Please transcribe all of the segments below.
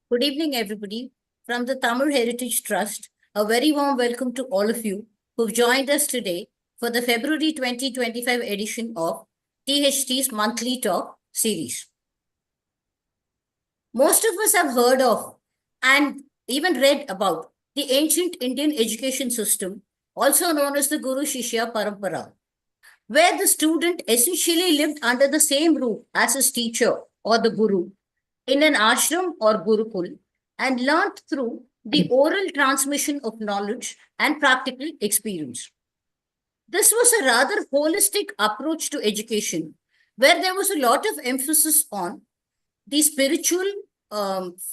Good evening, everybody. From the Tamil Heritage Trust, a very warm welcome to all of you who've joined us today for the February 2025 edition of THT's monthly talk series. Most of us have heard of and even read about the ancient Indian education system, also known as the Guru Shishya Parampara, where the student essentially lived under the same roof as his teacher or the Guru in an ashram or Gurukul and learnt through the oral transmission of knowledge and practical experience. This was a rather holistic approach to education where there was a lot of emphasis on the spiritual,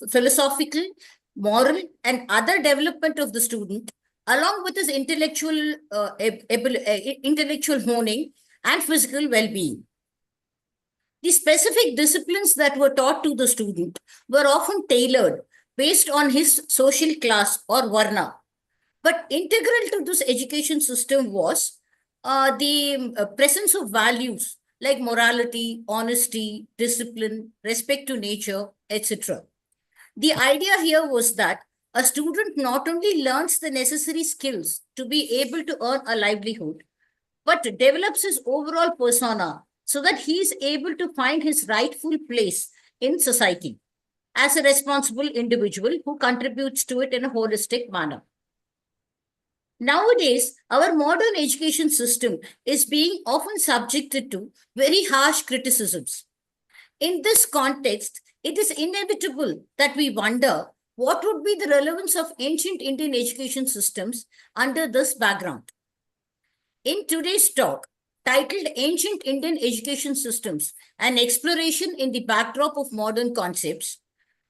philosophical, moral, and other development of the student, along with his intellectual honing and physical well-being. The specific disciplines that were taught to the student were often tailored based on his social class or varna. But integral to this education system was the presence of values like morality, honesty, discipline, respect to nature, etc. The idea here was that a student not only learns the necessary skills to be able to earn a livelihood, but develops his overall persona so that he is able to find his rightful place in society as a responsible individual who contributes to it in a holistic manner. Nowadays, our modern education system is being often subjected to very harsh criticisms. In this context, it is inevitable that we wonder what would be the relevance of ancient Indian education systems under this background. In today's talk, titled Ancient Indian Education Systems, an exploration in the backdrop of modern concepts,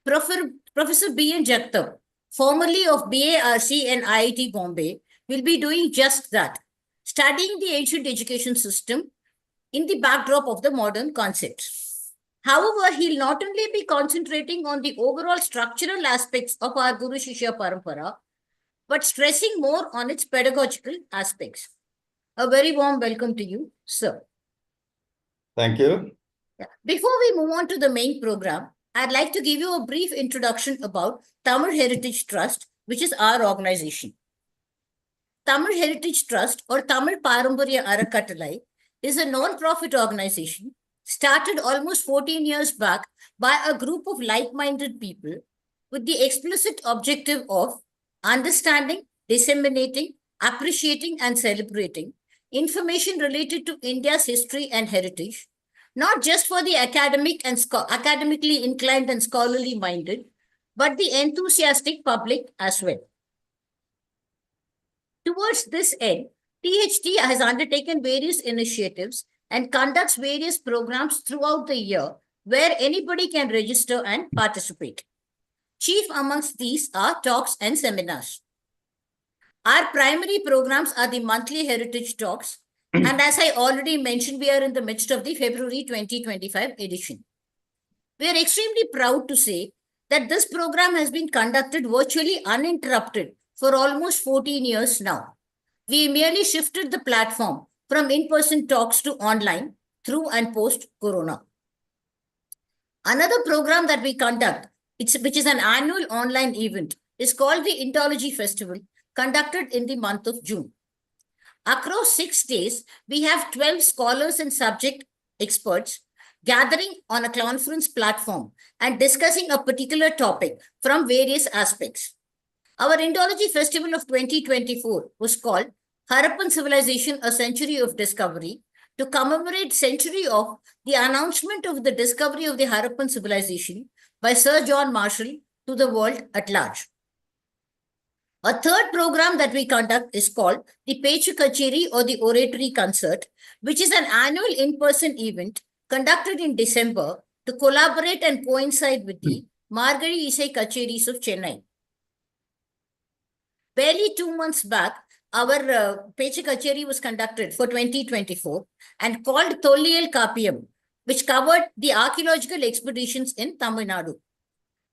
Professor B.N. Jagatap, formerly of BARC and IIT Bombay, will be doing just that, studying the ancient education system in the backdrop of the modern concepts. However, he'll not only be concentrating on the overall structural aspects of our Guru Shishya Parampara, but stressing more on its pedagogical aspects. A very warm welcome to you, sir. Thank you. Before we move on to the main program, I'd like to give you a brief introduction about Tamil Heritage Trust, which is our organization. Tamil Heritage Trust or Tamil Paramparya Arakattalai is a non-profit organization started almost 14 years back by a group of like-minded people with the explicit objective of understanding, disseminating, appreciating, and celebrating information related to India's history and heritage, not just for the academically inclined and scholarly minded, but the enthusiastic public as well. Towards this end, THT has undertaken various initiatives and conducts various programs throughout the year where anybody can register and participate. Chief amongst these are talks and seminars. Our primary programs are the monthly heritage talks. And as I already mentioned, we are in the midst of the February 2025 edition. We are extremely proud to say that this program has been conducted virtually uninterrupted for almost 14 years now. We merely shifted the platform from in-person talks to online through and post-corona. Another program that we conduct, which is an annual online event, is called the Ontology Festival, conducted in the month of June. Across 6 days, we have 12 scholars and subject experts gathering on a conference platform and discussing a particular topic from various aspects. Our Ontology Festival of 2024 was called Harappan Civilization, a Century of Discovery, to commemorate century of the announcement of the discovery of the Harappan civilization by Sir John Marshall to the world at large. A third program that we conduct is called the Pechu Kacheri or the Oratory Concert, which is an annual in-person event conducted in December to collaborate and coincide with the Margari Isai Kacheris of Chennai. Barely 2 months back, our Pechu Kacheri was conducted for 2024 and called Tholliyal Kapiyam, which covered the archaeological expeditions in Tamil Nadu.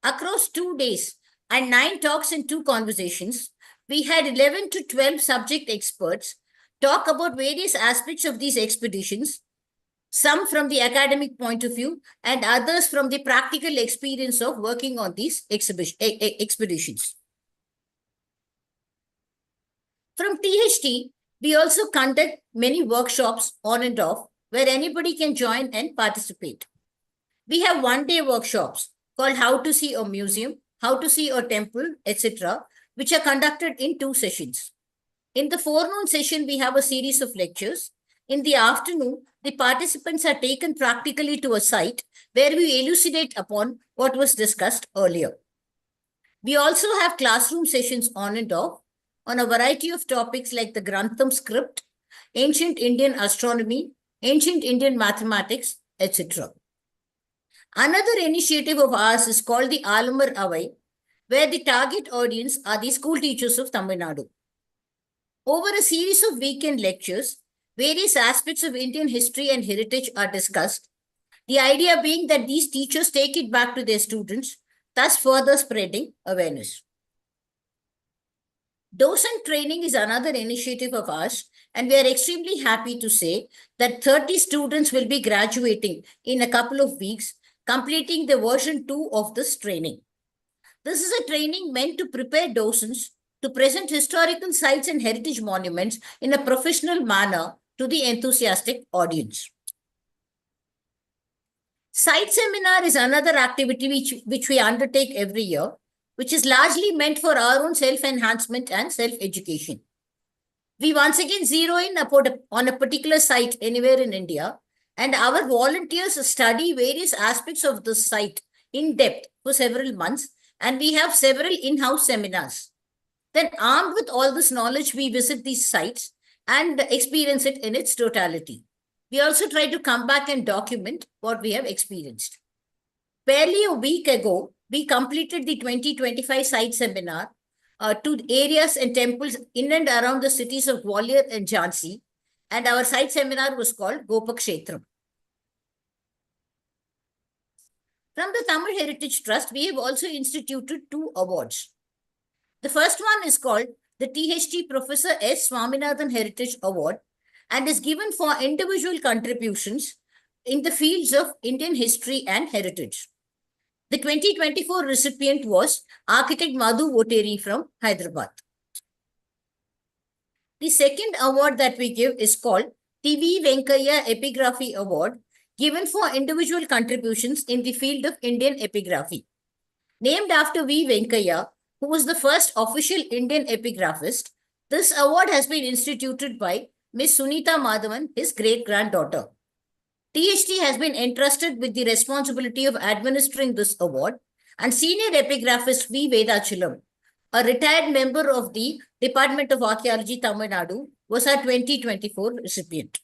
Across 2 days and 9 talks and 2 conversations, we had 11 to 12 subject experts talk about various aspects of these expeditions some from the academic point of view, and others from the practical experience of working on these expeditions. From THT, we also conduct many workshops on and off where anybody can join and participate. We have one-day workshops called How to See a Museum, How to See a Temple, etc., which are conducted in 2 sessions. In the forenoon session, we have a series of lectures. In the afternoon, the participants are taken practically to a site where we elucidate upon what was discussed earlier. We also have classroom sessions on and off on a variety of topics like the Grantham script, ancient Indian astronomy, ancient Indian mathematics, etc. Another initiative of ours is called the Alamar Avai, where the target audience are the school teachers of Tamil Nadu. Over a series of weekend lectures, various aspects of Indian history and heritage are discussed, the idea being that these teachers take it back to their students, thus further spreading awareness. Docent training is another initiative of ours, and we are extremely happy to say that 30 students will be graduating in a couple of weeks, completing the version 2 of this training. This is a training meant to prepare docents to present historical sites and heritage monuments in a professional manner to the enthusiastic audience. Site seminar is another activity which we undertake every year, which is largely meant for our own self-enhancement and self-education. We once again zero in on a particular site anywhere in India, and our volunteers study various aspects of the site in depth for several months, and we have several in-house seminars. Then, armed with all this knowledge, we visit these sites and experience it in its totality. We also try to come back and document what we have experienced. Barely a week ago, we completed the 2025 site seminar to areas and temples in and around the cities of Gwalior and Jhansi, and our site seminar was called Gopakshetram. From the Tamil Heritage Trust, we have also instituted 2 awards. The first one is called the THT Professor S. Swaminathan Heritage Award and is given for individual contributions in the fields of Indian history and heritage. The 2024 recipient was architect Madhu Voteri from Hyderabad. The second award that we give is called the V. Venkaiah Epigraphy Award, given for individual contributions in the field of Indian epigraphy. Named after V. Venkaiah, who was the first official Indian epigraphist, this award has been instituted by Miss Sunita Madhavan, his great-granddaughter. THT has been entrusted with the responsibility of administering this award, and senior epigraphist V. Vedachalam, a retired member of the Department of Archaeology, Tamil Nadu, was our 2024 recipient.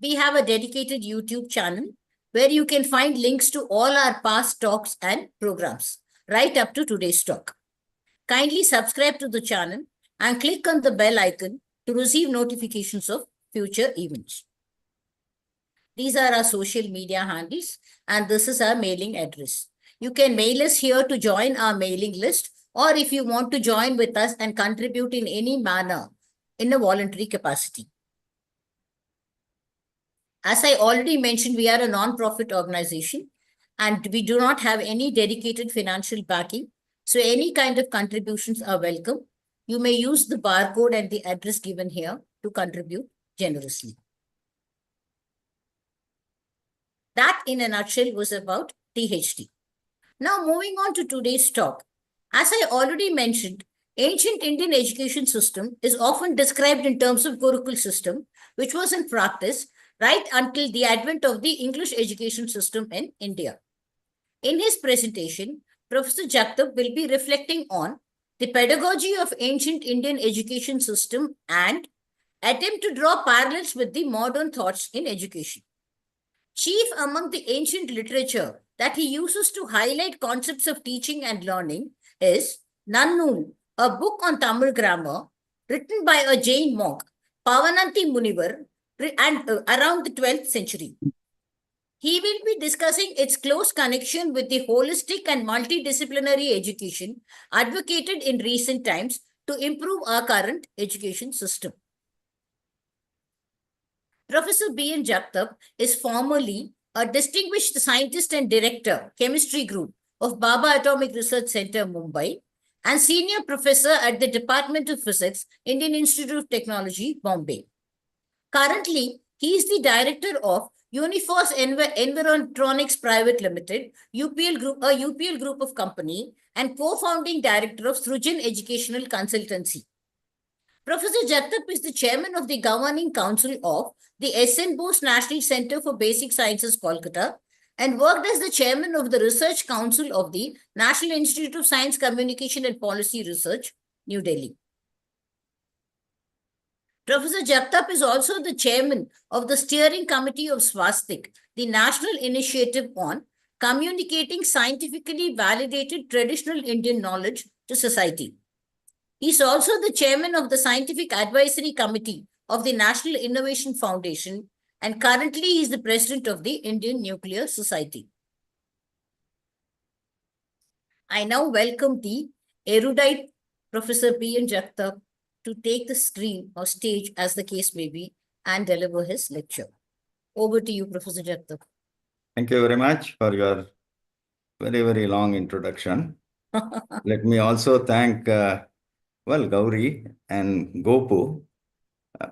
We have a dedicated YouTube channel where you can find links to all our past talks and programs, right up to today's talk. Kindly subscribe to the channel and click on the bell icon to receive notifications of future events. These are our social media handles, and this is our mailing address. You can mail us here to join our mailing list, or if you want to join with us and contribute in any manner in a voluntary capacity. As I already mentioned, we are a non-profit organization and we do not have any dedicated financial backing. So any kind of contributions are welcome. You may use the barcode and the address given here to contribute generously. That in a nutshell was about THT. Now moving on to today's talk. As I already mentioned, ancient Indian education system is often described in terms of Gurukul system, which was in practice right until the advent of the English education system in India. In his presentation, Professor Jagatap will be reflecting on the pedagogy of ancient Indian education system and attempt to draw parallels with the modern thoughts in education. Chief among the ancient literature that he uses to highlight concepts of teaching and learning is Nannul, a book on Tamil grammar written by a Jain monk, Pavananthi Munivar, and around the 12th century. He will be discussing its close connection with the holistic and multidisciplinary education advocated in recent times to improve our current education system. Professor B.N. Jagatap is formerly a distinguished scientist and director, chemistry group of Bhabha Atomic Research Center, Mumbai, and senior professor at the Department of Physics, Indian Institute of Technology, Bombay. Currently, he is the director of Uniphos Environtronics Private Limited, UPL Group, a UPL group of company, and co-founding director of Srujan Educational Consultancy. Professor Jagatap is the chairman of the governing council of the S.N. Bose National Center for Basic Sciences, Kolkata, and worked as the chairman of the Research Council of the National Institute of Science, Communication and Policy Research, New Delhi. Professor Jagatap is also the chairman of the steering committee of Swastik, the national initiative on communicating scientifically validated traditional Indian knowledge to society. He is also the chairman of the Scientific Advisory Committee of the National Innovation Foundation, and currently he is the president of the Indian Nuclear Society. I now welcome the erudite Professor B.N. Jagatap to take the screen or stage, as the case may be, and deliver his lecture. Over to you, Professor Jagatap. Thank you very much for your very, very long introduction. Let me also thank, Gauri and Gopu.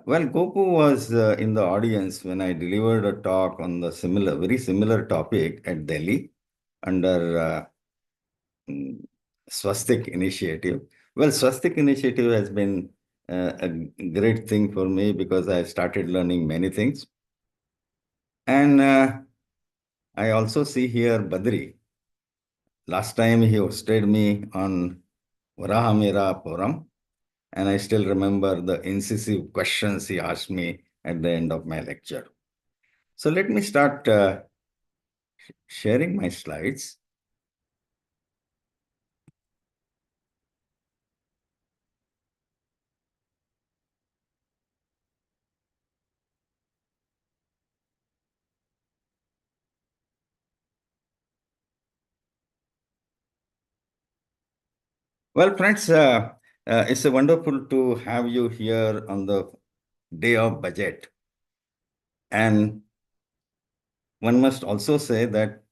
Gopu was in the audience when I delivered a talk on the very similar topic at Delhi under Swastik Initiative. Swastik Initiative has been a great thing for me because I started learning many things. And I also see here Badri. Last time he hosted me on Varahamira Forum, and I still remember the incisive questions he asked me at the end of my lecture. So let me start sharing my slides. Well, friends, it's wonderful to have you here on the day of budget. And one must also say that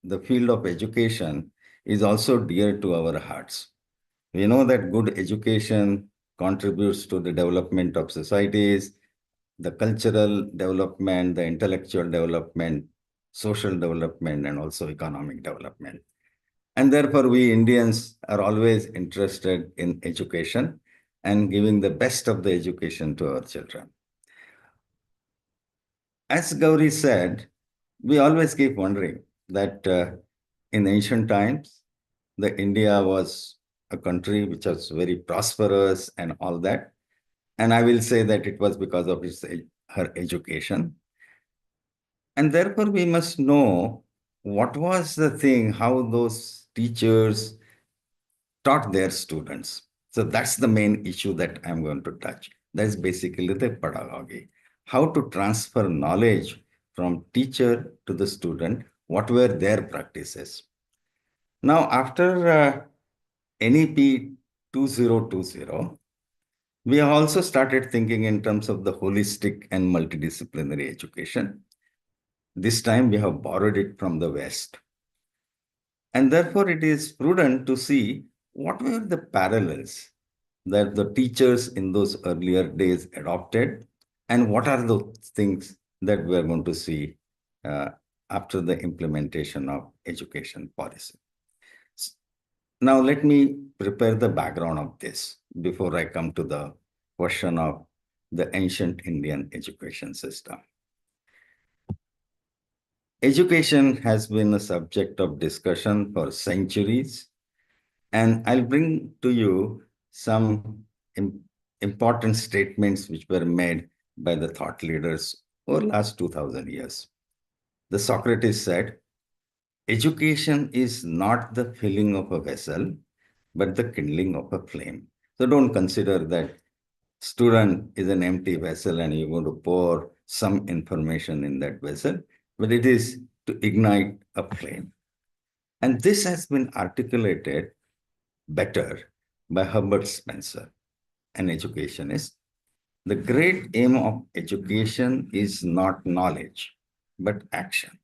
the field of education is also dear to our hearts. We know that good education contributes to the development of societies, the cultural development, the intellectual development, social development, and also economic development. And therefore, we Indians are always interested in education and giving the best of the education to our children. As Gauri said, we always keep wondering that in ancient times, the India was a country which was very prosperous and all that. And I will say that it was because of her education. And therefore, we must know what was the thing, how those teachers taught their students. So that's the main issue that I'm going to touch. That's basically the pedagogy. How to transfer knowledge from teacher to the student, what were their practices. Now, after NEP 2020, we have also started thinking in terms of the holistic and multidisciplinary education. This time we have borrowed it from the West. And therefore, it is prudent to see what were the parallels that the teachers in those earlier days adopted, and what are the things that we are going to see after the implementation of education policy. Now, let me prepare the background of this before I come to the question of the ancient Indian education system. Education has been a subject of discussion for centuries, and I'll bring to you some important statements which were made by the thought leaders over the last 2000 years. The Socrates said, education is not the filling of a vessel, but the kindling of a flame. So don't consider that student is an empty vessel and you're going to pour some information in that vessel, but it is to ignite a flame. And this has been articulated better by Herbert Spencer, an educationist. The great aim of education is not knowledge, but action.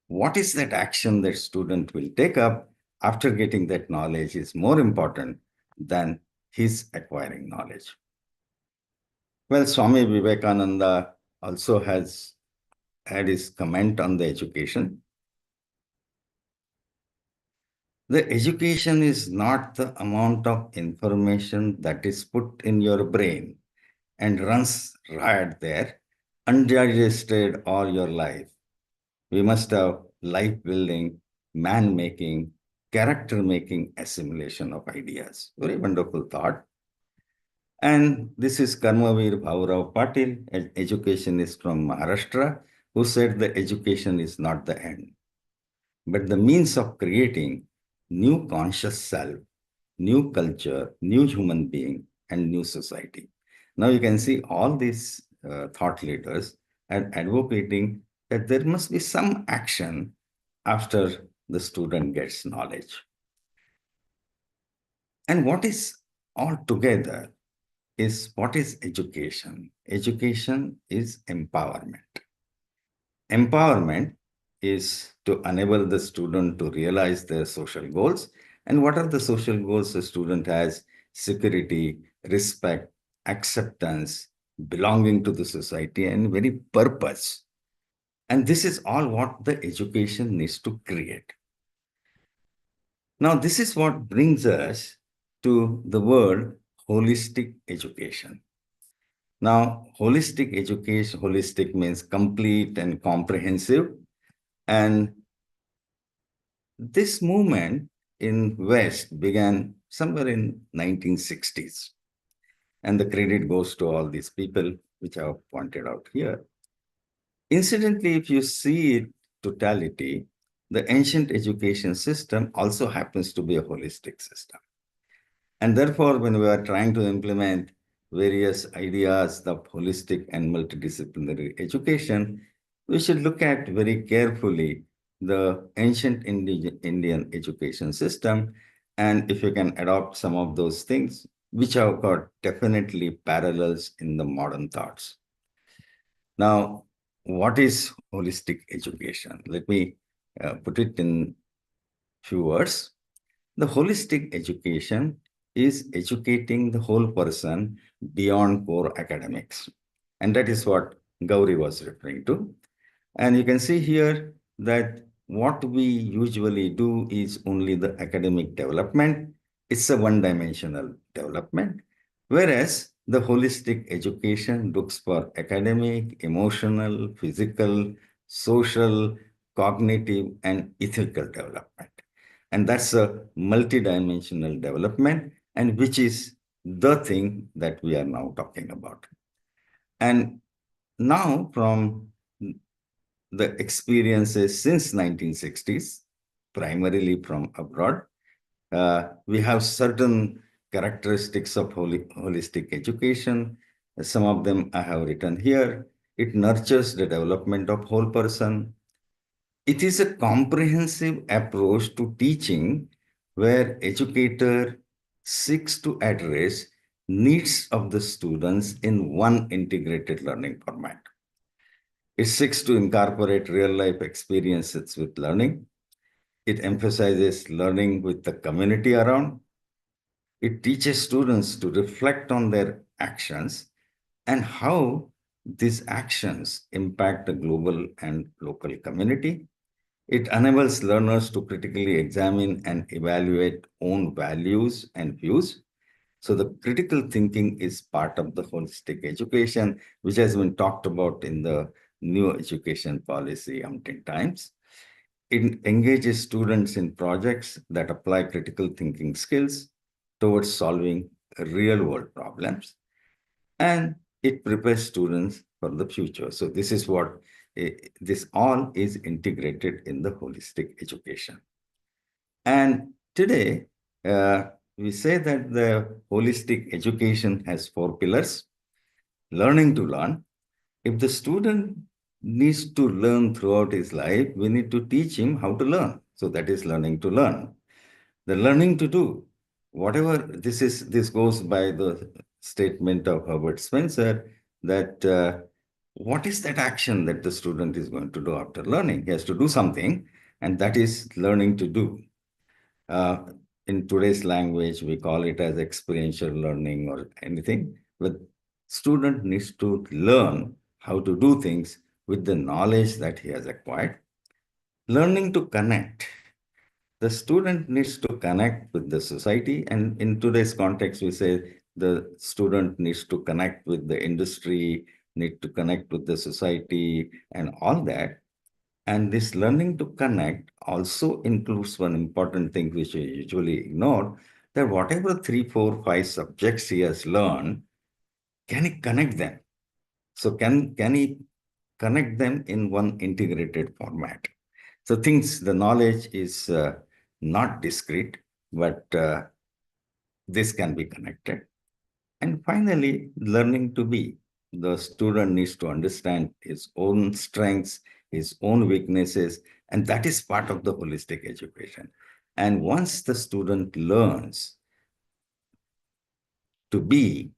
What is that action that student will take up after getting that knowledge is more important than his acquiring knowledge. Well, Swami Vivekananda also has had his comment on the education. The education is not the amount of information that is put in your brain and runs riot there, undigested all your life. We must have life building, man making, character making assimilation of ideas. Very wonderful thought. And this is Karmavir Bhaurao Patil, an educationist from Maharashtra, who said the education is not the end, but the means of creating new conscious self, new culture, new human being, and new society. Now you can see all these thought leaders are advocating that there must be some action after the student gets knowledge. And what is all together is what is education? Education is empowerment. Empowerment is to enable the student to realize their social goals. And what are the social goals the student has? Security, respect, acceptance, belonging to the society, and very purpose. And this is all what the education needs to create. Now, this is what brings us to the word holistic education. Now, holistic education, holistic means complete and comprehensive. And this movement in West began somewhere in 1960s. And the credit goes to all these people, which I have pointed out here. Incidentally, if you see it totality, the ancient education system also happens to be a holistic system. And therefore, when we are trying to implement various ideas of holistic and multidisciplinary education, we should look at very carefully the ancient Indian education system. And if you can adopt some of those things, which have got definitely parallels in the modern thoughts. Now, what is holistic education? Let me put it in few words. The holistic education is educating the whole person beyond core academics. And that is what Gauri was referring to. And you can see here that what we usually do is only the academic development. It's a one-dimensional development. Whereas the holistic education looks for academic, emotional, physical, social, cognitive, and ethical development. And that's a multidimensional development, and which is the thing that we are now talking about. And now, from the experiences since 1960s, primarily from abroad, we have certain characteristics of holistic education. Some of them I have written here. It nurtures the development of whole person. It is a comprehensive approach to teaching where educator seeks to address needs of the students in one integrated learning format. It seeks to incorporate real-life experiences with learning. It emphasizes learning with the community around. It teaches students to reflect on their actions and how these actions impact the global and local community. It enables learners to critically examine and evaluate own values and views. So the critical thinking is part of the holistic education, which has been talked about in the new education policy umpteen times. It engages students in projects that apply critical thinking skills towards solving real world problems. And it prepares students for the future. So this is what this all is integrated in the holistic education. And today, we say that the holistic education has 4 pillars. Learning to learn. If the student needs to learn throughout his life, we need to teach him how to learn. So that is learning to learn. The learning to do. Whatever this is, this goes by the statement of Herbert Spencer that what is that action that the student is going to do after learning? He has to do something, and that is learning to do. In today's language, we call it as experiential learning or anything, but student needs to learn how to do things with the knowledge that he has acquired. Learning to connect. The student needs to connect with the society, and in today's context, we say the student needs to connect with the industry, need to connect with the society, and all that. And this learning to connect also includes one important thing which we usually ignore, that whatever 3, 4, 5 subjects he has learned, can he connect them? So can he connect them in one integrated format? So the knowledge is not discrete, but this can be connected. And finally, learning to be. The student needs to understand his own strengths, his own weaknesses, and that is part of the holistic education. And once the student learns to be,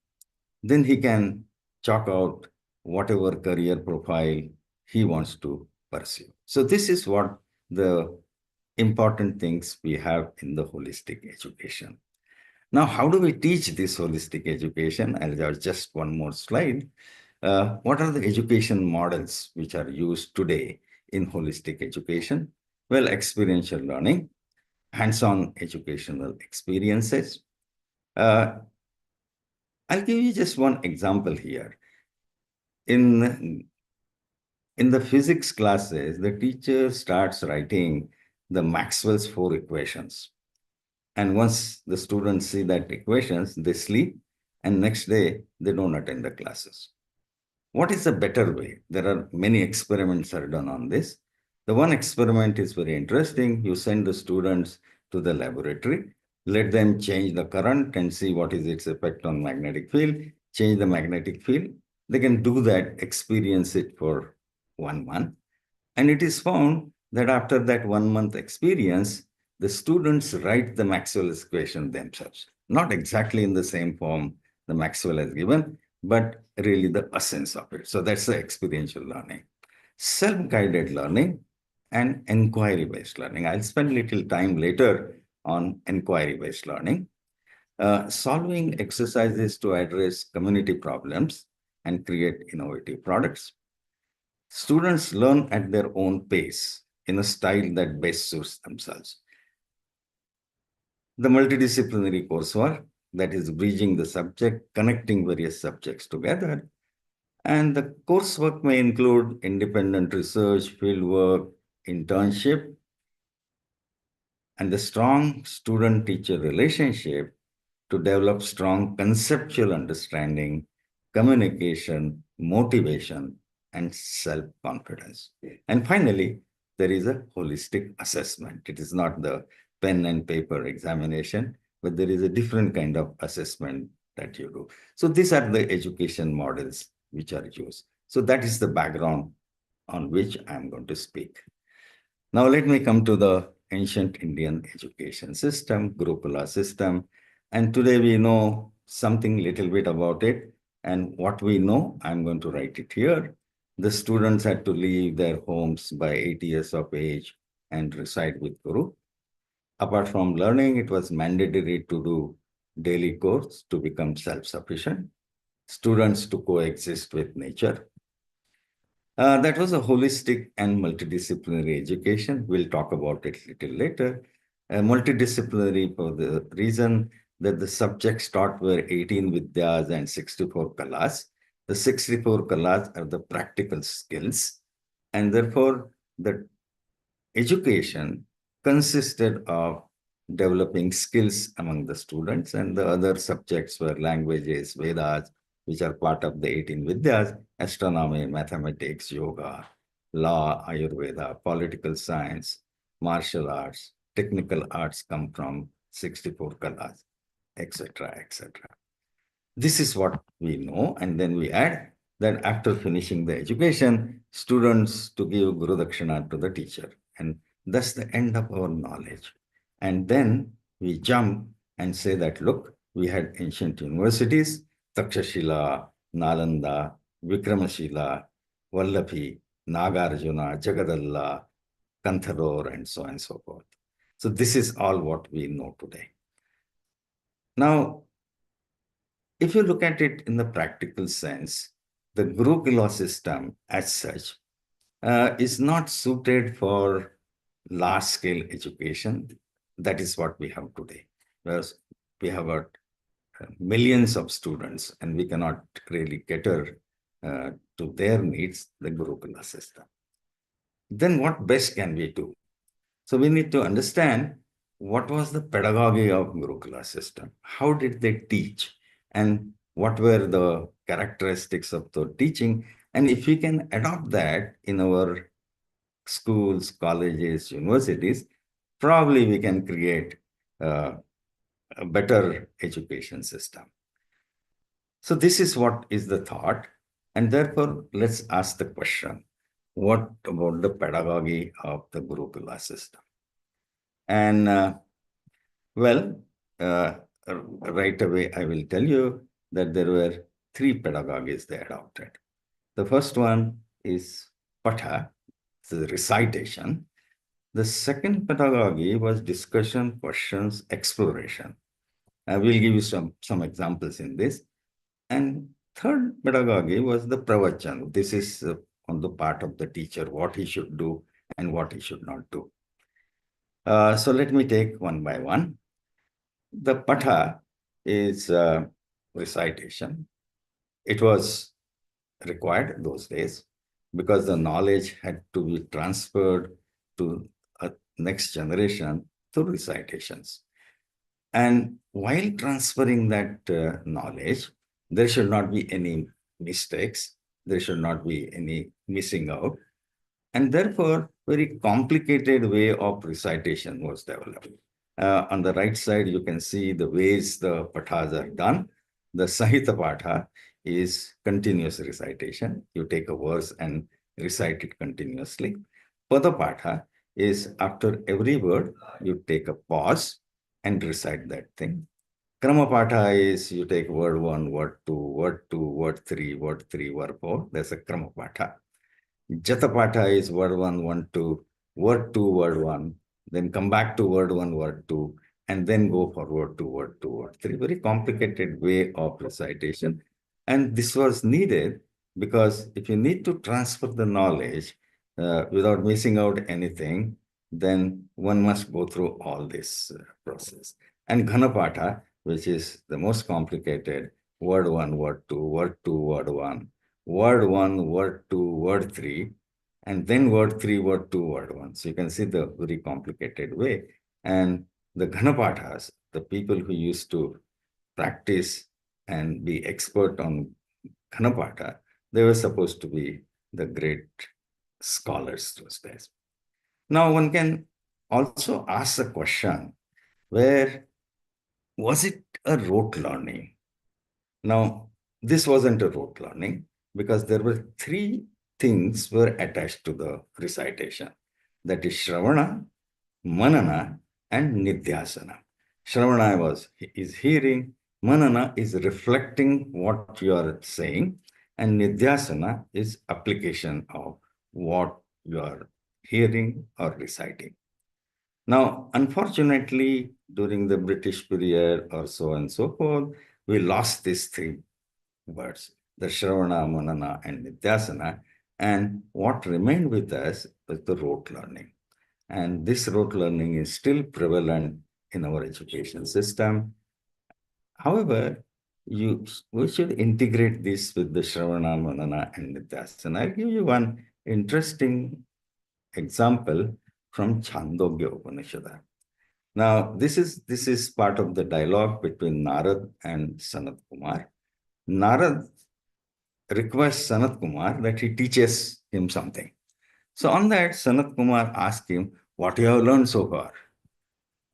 then he can chalk out whatever career profile he wants to pursue. So this is what the important things we have in the holistic education. Now, how do we teach this holistic education? I'll have just one more slide. What are the education models which are used today in holistic education? Well, experiential learning, hands-on educational experiences. I'll give you just one example here. In the physics classes, the teacher starts writing the Maxwell's 4 equations. And once the students see that equations, they sleep, and next day they don't attend the classes. What is the better way? There are many experiments are done on this. The one experiment is very interesting. You send the students to the laboratory, let them change the current and see what is its effect on magnetic field, change the magnetic field. They can do that, experience it for 1 month. And it is found that after that 1 month experience, the students write the Maxwell's equation themselves. Not exactly in the same form the Maxwell has given, but really the essence of it. So that's the experiential learning. Self-guided learning and inquiry-based learning. I'll spend little time later on inquiry-based learning. Solving exercises to address community problems and create innovative products. Students learn at their own pace in a style that best suits themselves. The multidisciplinary coursework, that is bridging the subject, connecting various subjects together. And the coursework may include independent research, fieldwork, internship, and the strong student-teacher relationship to develop strong conceptual understanding, communication, motivation, and self-confidence. And finally, there is a holistic assessment. It is not the pen and paper examination, but there is a different kind of assessment that you do. So these are the education models which are used. So that is the background on which I'm going to speak. Now let me come to the ancient Indian education system, Gurukula system. And today we know something little bit about it. And what we know, I'm going to write it here. The students had to leave their homes by 8 years of age and reside with Guru. Apart from learning, it was mandatory to do daily course to become self-sufficient. Students to coexist with nature. That was a holistic and multidisciplinary education. We'll talk about it a little later. Multidisciplinary for the reason that the subjects taught were 18 Vidyas and 64 Kalas. The 64 Kalas are the practical skills, and therefore the education consisted of developing skills among the students, and the other subjects were languages, Vedas, which are part of the 18 Vidyas, astronomy, mathematics, yoga, law, Ayurveda, political science, martial arts, technical arts come from 64 Kalas, etc., etc. This is what we know, and then we add that after finishing the education, students to give Guru Dakshina to the teacher, and that's the end of our knowledge. And then we jump and say that, look, we had ancient universities, Takshashila, Nalanda, Vikramashila, Vallapi, Nagarjuna, Jagadalla, Kantharor, and so on and so forth. So this is all what we know today. Now, if you look at it in the practical sense, the Gurukula system as such is not suited for large-scale education. That is what we have today. Whereas we have millions of students and we cannot really cater to their needs, the Gurukula system. Then what best can we do? So we need to understand what was the pedagogy of Gurukula system? How did they teach? And what were the characteristics of the teaching? And if we can adopt that in our schools, colleges, universities, probably we can create a better education system. So this is what is the thought. And therefore, let's ask the question, what about the pedagogy of the Gurukula system? And well, right away, I will tell you that there were three pedagogies they adopted. The first one is Patha, the recitation. The second pedagogy was discussion, questions, exploration. I will give you some examples in this. And third pedagogy was the pravachan. This is on the part of the teacher, what he should do and what he should not do. So let me take one by one. The patha is recitation. It was required those days because the knowledge had to be transferred to a next generation through recitations. And while transferring that knowledge, there should not be any mistakes. There should not be any missing out. And therefore, very complicated way of recitation was developed. On the right side, you can see the ways the pathas are done. The Sahita Patha is continuous recitation. You take a verse and recite it continuously. Pada Patha is after every word, you take a pause and recite that thing. Krama Patha is you take word 1, word 2, word 2, word 3, word 3, word 4. That's a Krama Patha. Jatapatha is word 1, word 2, word 2, word 1, then come back to word 1, word 2, and then go for word 2, word 2, word 3. Very complicated way of recitation. And this was needed because if you need to transfer the knowledge without missing out anything, then one must go through all this process. And Ghanapatha, which is the most complicated, word 1, word 2, word 2, word 1, word 1, word 2, word 3, and then word 3, word 2, word 1. So you can see the very complicated way. And the Ghanapathas, the people who used to practice and be expert on Ghanapatha, they were supposed to be the great scholars those days. Now one can also ask the question, where was it a rote learning? Now, this wasn't a rote learning because there were three things were attached to the recitation. That is Shravana, Manana, and Nidhyasana. Shravana is hearing, Manana is reflecting what you are saying, and Nidhyasana is application of what you are hearing or reciting. Now, unfortunately, during the British period or so on and so forth, we lost these three words, the Shravana, Manana, and Nidhyasana. And what remained with us was the rote learning. And this rote learning is still prevalent in our education system. However, we should integrate this with the Shravana, Manana, and Nidhyasana. I'll give you one interesting example from Chandogya Upanishad. Now, this is part of the dialogue between Narad and Sanat Kumar. Narad requests Sanat Kumar that he teaches him something. So on that, Sanat Kumar asks him, what you have learned so far?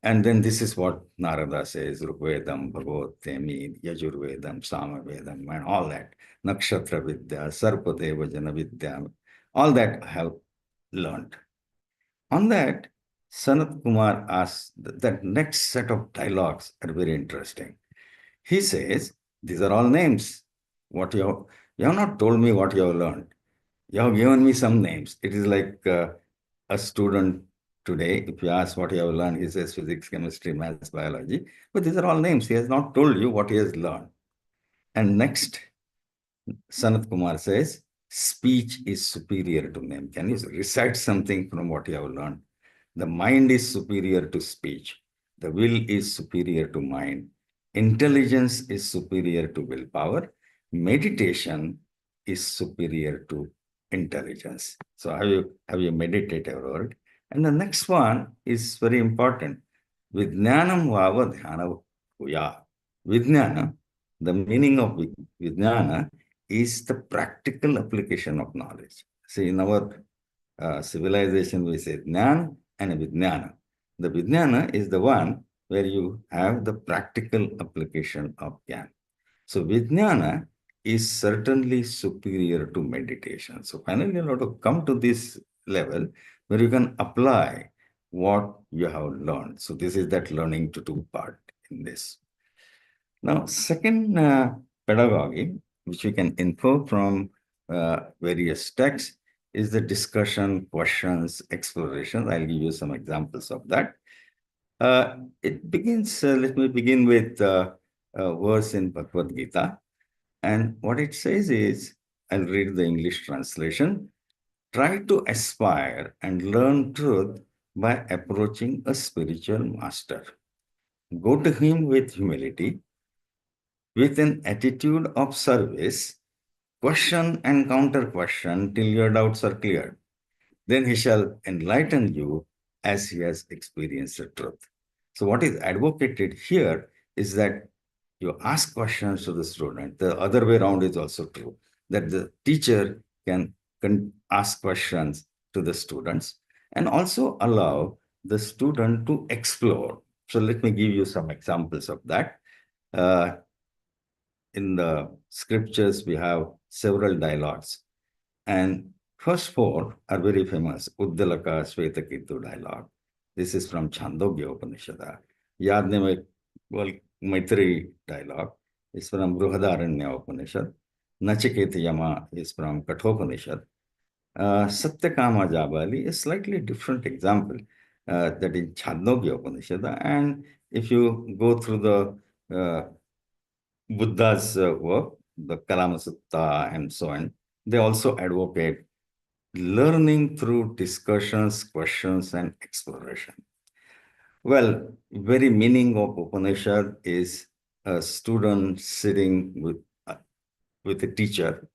And then this is what Narada says, Rugvedam, Bhagavatemi, Yajurvedam, Samavedam, and all that. Nakshatra Vidya, Sarpadeva Jana Vidya, all that I have learned. On that, Sanat Kumar asks, that next set of dialogues are very interesting. He says, These are all names. You have not told me what you have learned. You have given me some names. It is like a student today, if you ask what you have learned, he says physics, chemistry, maths, biology. But these are all names. He has not told you what he has learned. And next, Sanat Kumar says, speech is superior to name. Can you recite something from what you have learned? The mind is superior to speech. The will is superior to mind. Intelligence is superior to willpower. Meditation is superior to intelligence. So have you meditated ever? And the next one is very important. Vijnanam vava dhyana bhuya. Vijnana, the meaning of Vijnana is the practical application of knowledge. See, in our civilization, we say Jnana and Vijnana. The Vijnana is the one where you have the practical application of Jnana. So Vijnana is certainly superior to meditation. So finally, you have to come to this level where you can apply what you have learned. So this is that learning to do part in this. Now, second pedagogy, which we can infer from various texts, is the discussion, questions, exploration. I'll give you some examples of that. It begins, let me begin with a verse in Bhagavad Gita. And what it says is, I'll read the English translation. Try to aspire and learn truth by approaching a spiritual master. Go to him with humility, with an attitude of service, question and counter question till your doubts are cleared. Then he shall enlighten you as he has experienced the truth. So, what is advocated here is that you ask questions to the student. The other way around is also true, that the teacher can ask questions to the students and also allow the student to explore. So, let me give you some examples of that. In the scriptures, we have several dialogues. And first four are very famous. Uddalaka Svetaketu dialogue. This is from Chandogya Upanishad. Yadnyamak Maitri dialogue is from Bruhadaranya Upanishad. Nachiketa Yama is from Kathopanishad. Satyakama Jabali is slightly different example that in Chandogya Upanishad. And if you go through the Buddha's work, the Kalama Sutta and so on, they also advocate learning through discussions, questions, and exploration. Well, very meaning of Upanishad is a student sitting with a teacher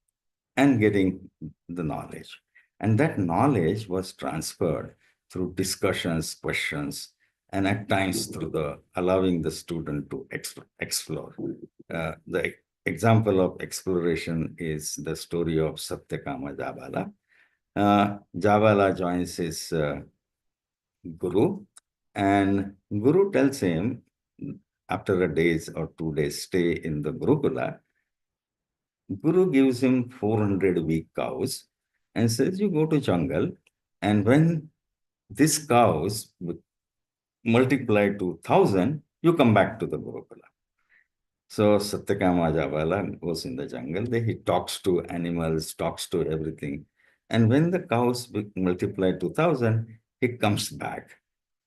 and getting the knowledge. And that knowledge was transferred through discussions, questions, and at times through the allowing the student to explore. The example of exploration is the story of Satyakama Jabala. Jabala joins his guru, and guru tells him after a day's or 2 days stay in the Gurukula, guru gives him 400 weak cows and says, you go to jungle, and when these cows multiply to 1,000, you come back to the Gurukula. So Satyakama Jabala goes in the jungle. He talks to animals, talks to everything. And when the cows multiply to 1,000, he comes back.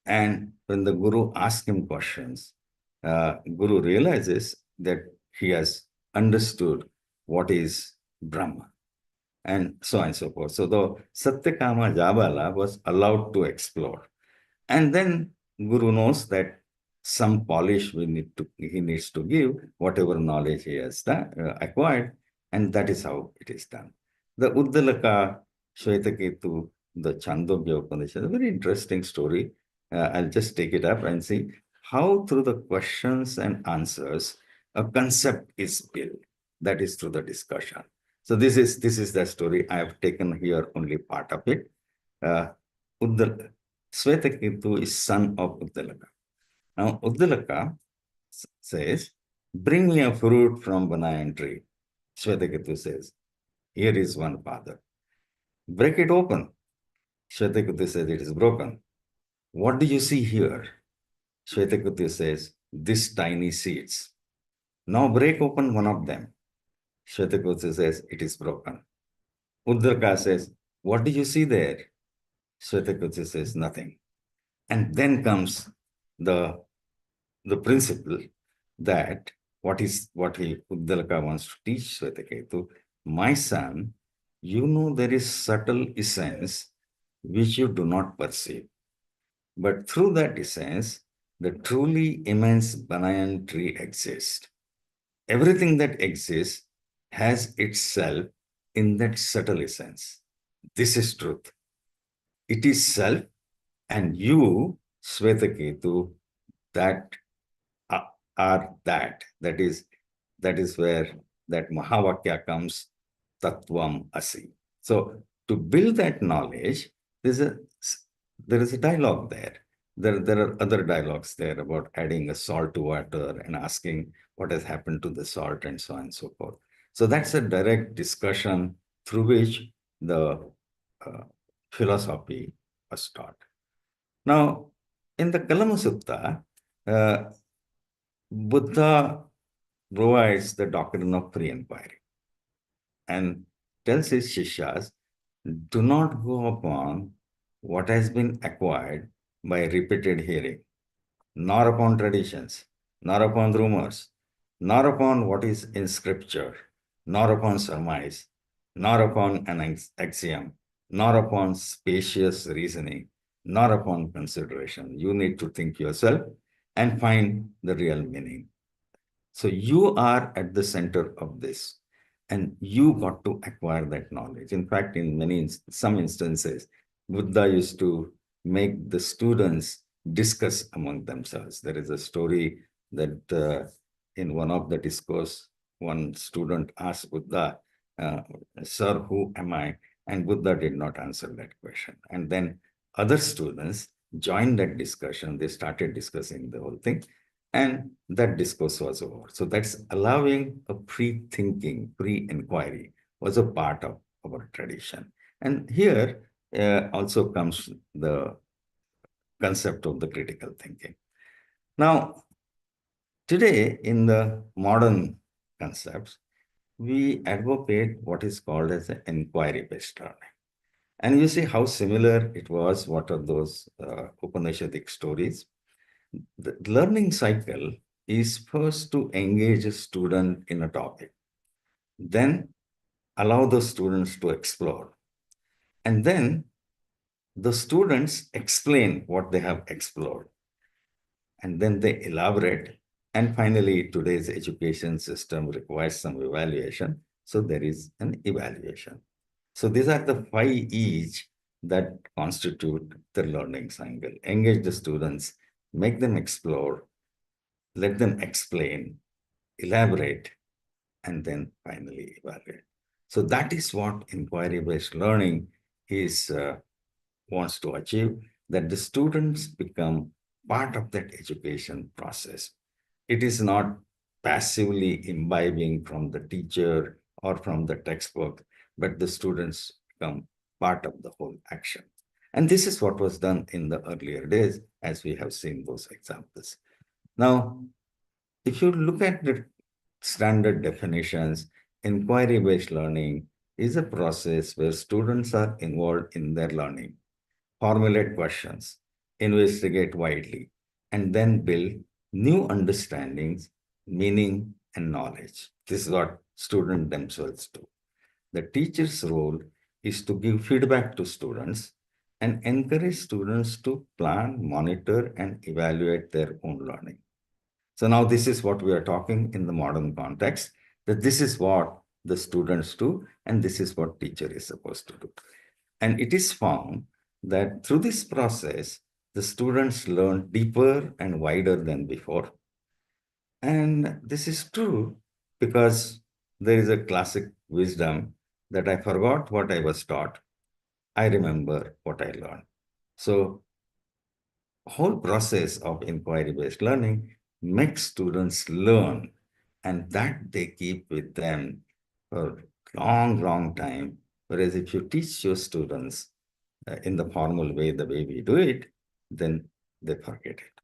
And when the Guru asks him questions, Guru realizes that he has understood what is Brahma, and so on and so forth. So the Satyakama Jabala was allowed to explore. And then Guru knows that some polish he needs to give whatever knowledge he has acquired, and that is how it is done. The Uddalaka Shvetaketu, the Chandogya Upanishad, a very interesting story. I'll just take it up and see how through the questions and answers a concept is built. That is through the discussion. So this is the story. I have taken here only part of it. Svetaketu is son of Uddalaka. Now, Uddalaka says, bring me a fruit from banana tree. Svetaketu says, here is one, father. Break it open. Svetaketu says, it is broken. What do you see here? Svetaketu says, this tiny seeds. Now break open one of them. Shwetakosi says, it is broken. Udraka says, what do you see there? Shwetakosi says, nothing. And then comes the principle that what Uddalaka wants to teach Shwetaketu, my son, you know there is subtle essence which you do not perceive. But through that essence, the truly immense banyan tree exists. Everything that exists has itself in that subtle essence. This is truth. It is self, and you, Shwetaketu, that are that. That is where that Mahavakya comes, Tattvam Asi. So to build that knowledge, there is a dialogue there. There are other dialogues there about adding a salt to water and asking what has happened to the salt and so on and so forth. So that's a direct discussion through which the philosophy was taught. Now, in the Kalama Sutta, Buddha provides the doctrine of free inquiry and tells his Shishyas, do not go upon what has been acquired by repeated hearing, nor upon traditions, nor upon rumors, nor upon what is in scripture, nor upon surmise, nor upon an axiom, nor upon spacious reasoning, nor upon consideration. You need to think yourself and find the real meaning. So you are at the center of this, and you got to acquire that knowledge. In fact, in some instances, Buddha used to make the students discuss among themselves. There is a story that in one of the discourse, one student asked Buddha, "Sir, who am I?" And Buddha did not answer that question. And then other students joined that discussion. They started discussing the whole thing. And that discourse was over. So that's allowing a pre-thinking, pre-inquiry was a part of our tradition. And here also comes the concept of the critical thinking. Now, today in the modern concepts, we advocate what is called as an inquiry-based learning. And you see how similar it was. What are those Upanishadic stories? The learning cycle is first to engage a student in a topic, then allow the students to explore, and then the students explain what they have explored, and then they elaborate. And finally, today's education system requires some evaluation, so there is an evaluation. So these are the 5 E's that constitute the learning cycle. Engage the students, make them explore, let them explain, elaborate, and then finally evaluate. So that is what inquiry-based learning is wants to achieve, that the students become part of that education process. It is not passively imbibing from the teacher or from the textbook, but the students become part of the whole action. And this is what was done in the earlier days, as we have seen those examples. Now, if you look at the standard definitions, inquiry-based learning is a process where students are involved in their learning, formulate questions, investigate widely, and then build new understandings, meaning, and knowledge. This is what students themselves do. The teacher's role is to give feedback to students and encourage students to plan, monitor, and evaluate their own learning. So now this is what we are talking in the modern context, that this is what the students do, and this is what teacher is supposed to do. And it is found that through this process, the students learn deeper and wider than before. And this is true because there is a classic wisdom that I forgot what I was taught. I remember what I learned. So whole process of inquiry-based learning makes students learn, and that they keep with them for long, long time. Whereas if you teach your students in the formal way, the way we do it, then they forget it.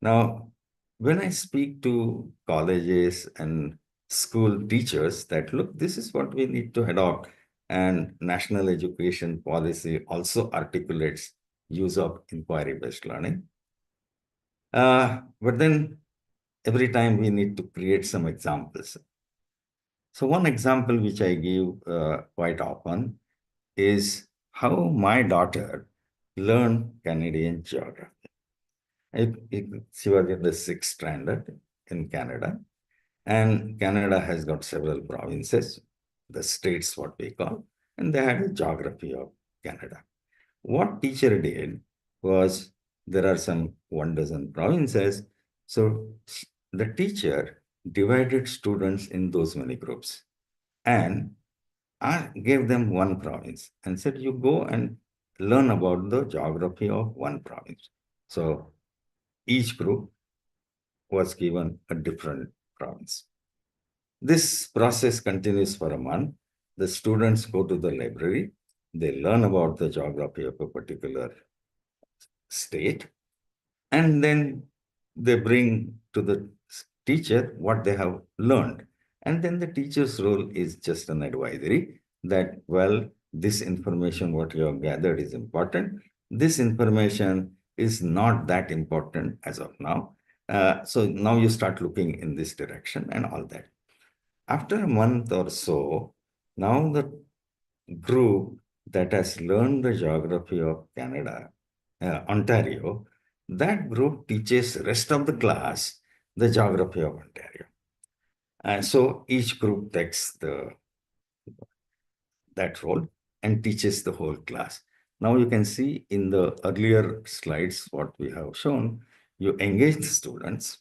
Now, when I speak to colleges and school teachers that, look, this is what we need to adopt, and national education policy also articulates use of inquiry-based learning. But then every time we need to create some examples. So one example which I give quite often is how my daughter learned Canadian geography. She was in the sixth standard in Canada, and Canada has got several provinces, the states, what we call, and they had a geography of Canada. What teacher did was, there are some 1 dozen provinces, so the teacher divided students in those many groups, and I gave them one province and said, you go and learn about the geography of one province. So each group was given a different province. This process continues for a month. The students go to the library, they learn about the geography of a particular state, and then they bring to the teacher what they have learned. And then the teacher's role is just an advisory that, well, this information, what you have gathered, is important. This information is not that important as of now. So now you start looking in this direction and all that. After a month or so, now the group that has learned the geography of Canada, Ontario, that group teaches rest of the class the geography of Ontario. And so each group takes that role and teaches the whole class. Now you can see in the earlier slides what we have shown, you engage the students,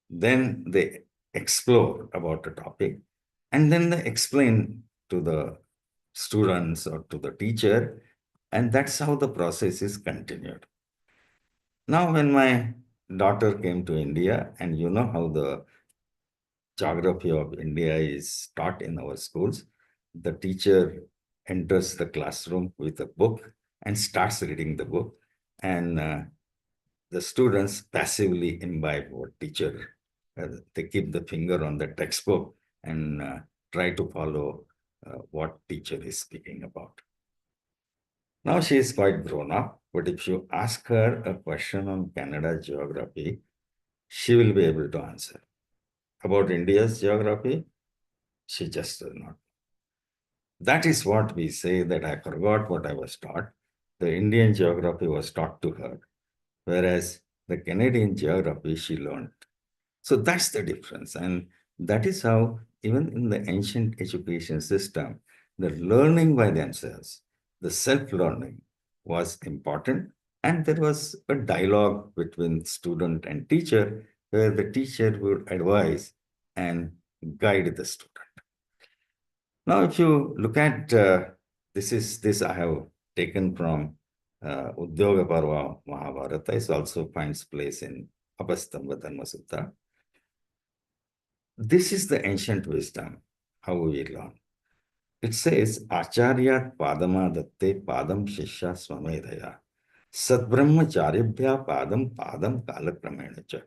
then they explore about a topic, and then they explain to the students or to the teacher, and that's how the process is continued. Now, when my daughter came to India, and you know how the geography of India is taught in our schools, the teacher enters the classroom with a book and starts reading the book, and the students passively imbibe what teacher, they keep the finger on the textbook and try to follow what teacher is speaking about. Now she is quite grown up, but if you ask her a question on Canada geography, she will be able to answer. About India's geography, she just does not. That is what we say that I forgot what I was taught. The Indian geography was taught to her, whereas the Canadian geography she learned. So that's the difference. And that is how, even in the ancient education system, the learning by themselves, the self-learning was important. And there was a dialogue between student and teacher where the teacher would advise and guide the student. Now, if you look at this I have taken from Udyoga Parva Mahabharata. It also finds place in Apastamba Dharma Sutta. This is the ancient wisdom, how we learn. It says, Acharya Padama Datte Padam Shishya Swamedaya. Sadbrahmacharibhya Padam Padam Kalakramenacha.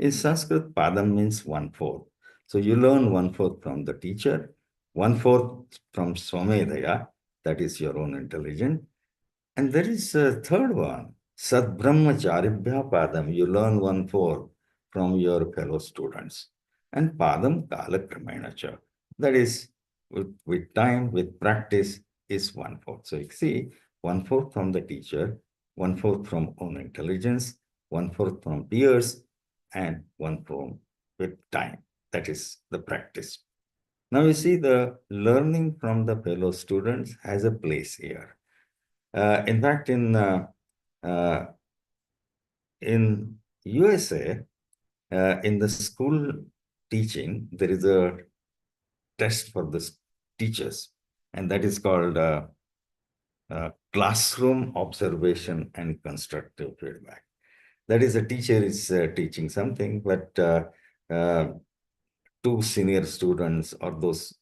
In Sanskrit, Padam means 1/4. So you learn 1/4 from the teacher, 1/4 from Swamedaya, that is your own intelligence. And there is a third one, Sadbrahmacharibhya Padam. You learn 1/4 from your fellow students. And Padam Kalakramenacha. That is, with time, with practice, is 1/4. So you see, 1/4 from the teacher, 1/4 from own intelligence, 1/4 from peers, and 1/4 with time. That is the practice. Now you see, the learning from the fellow students has a place here. In fact, in USA, in the school teaching, there is a test for the teachers, and that is called classroom observation and constructive feedback. That is, a teacher is teaching something, but two senior students or those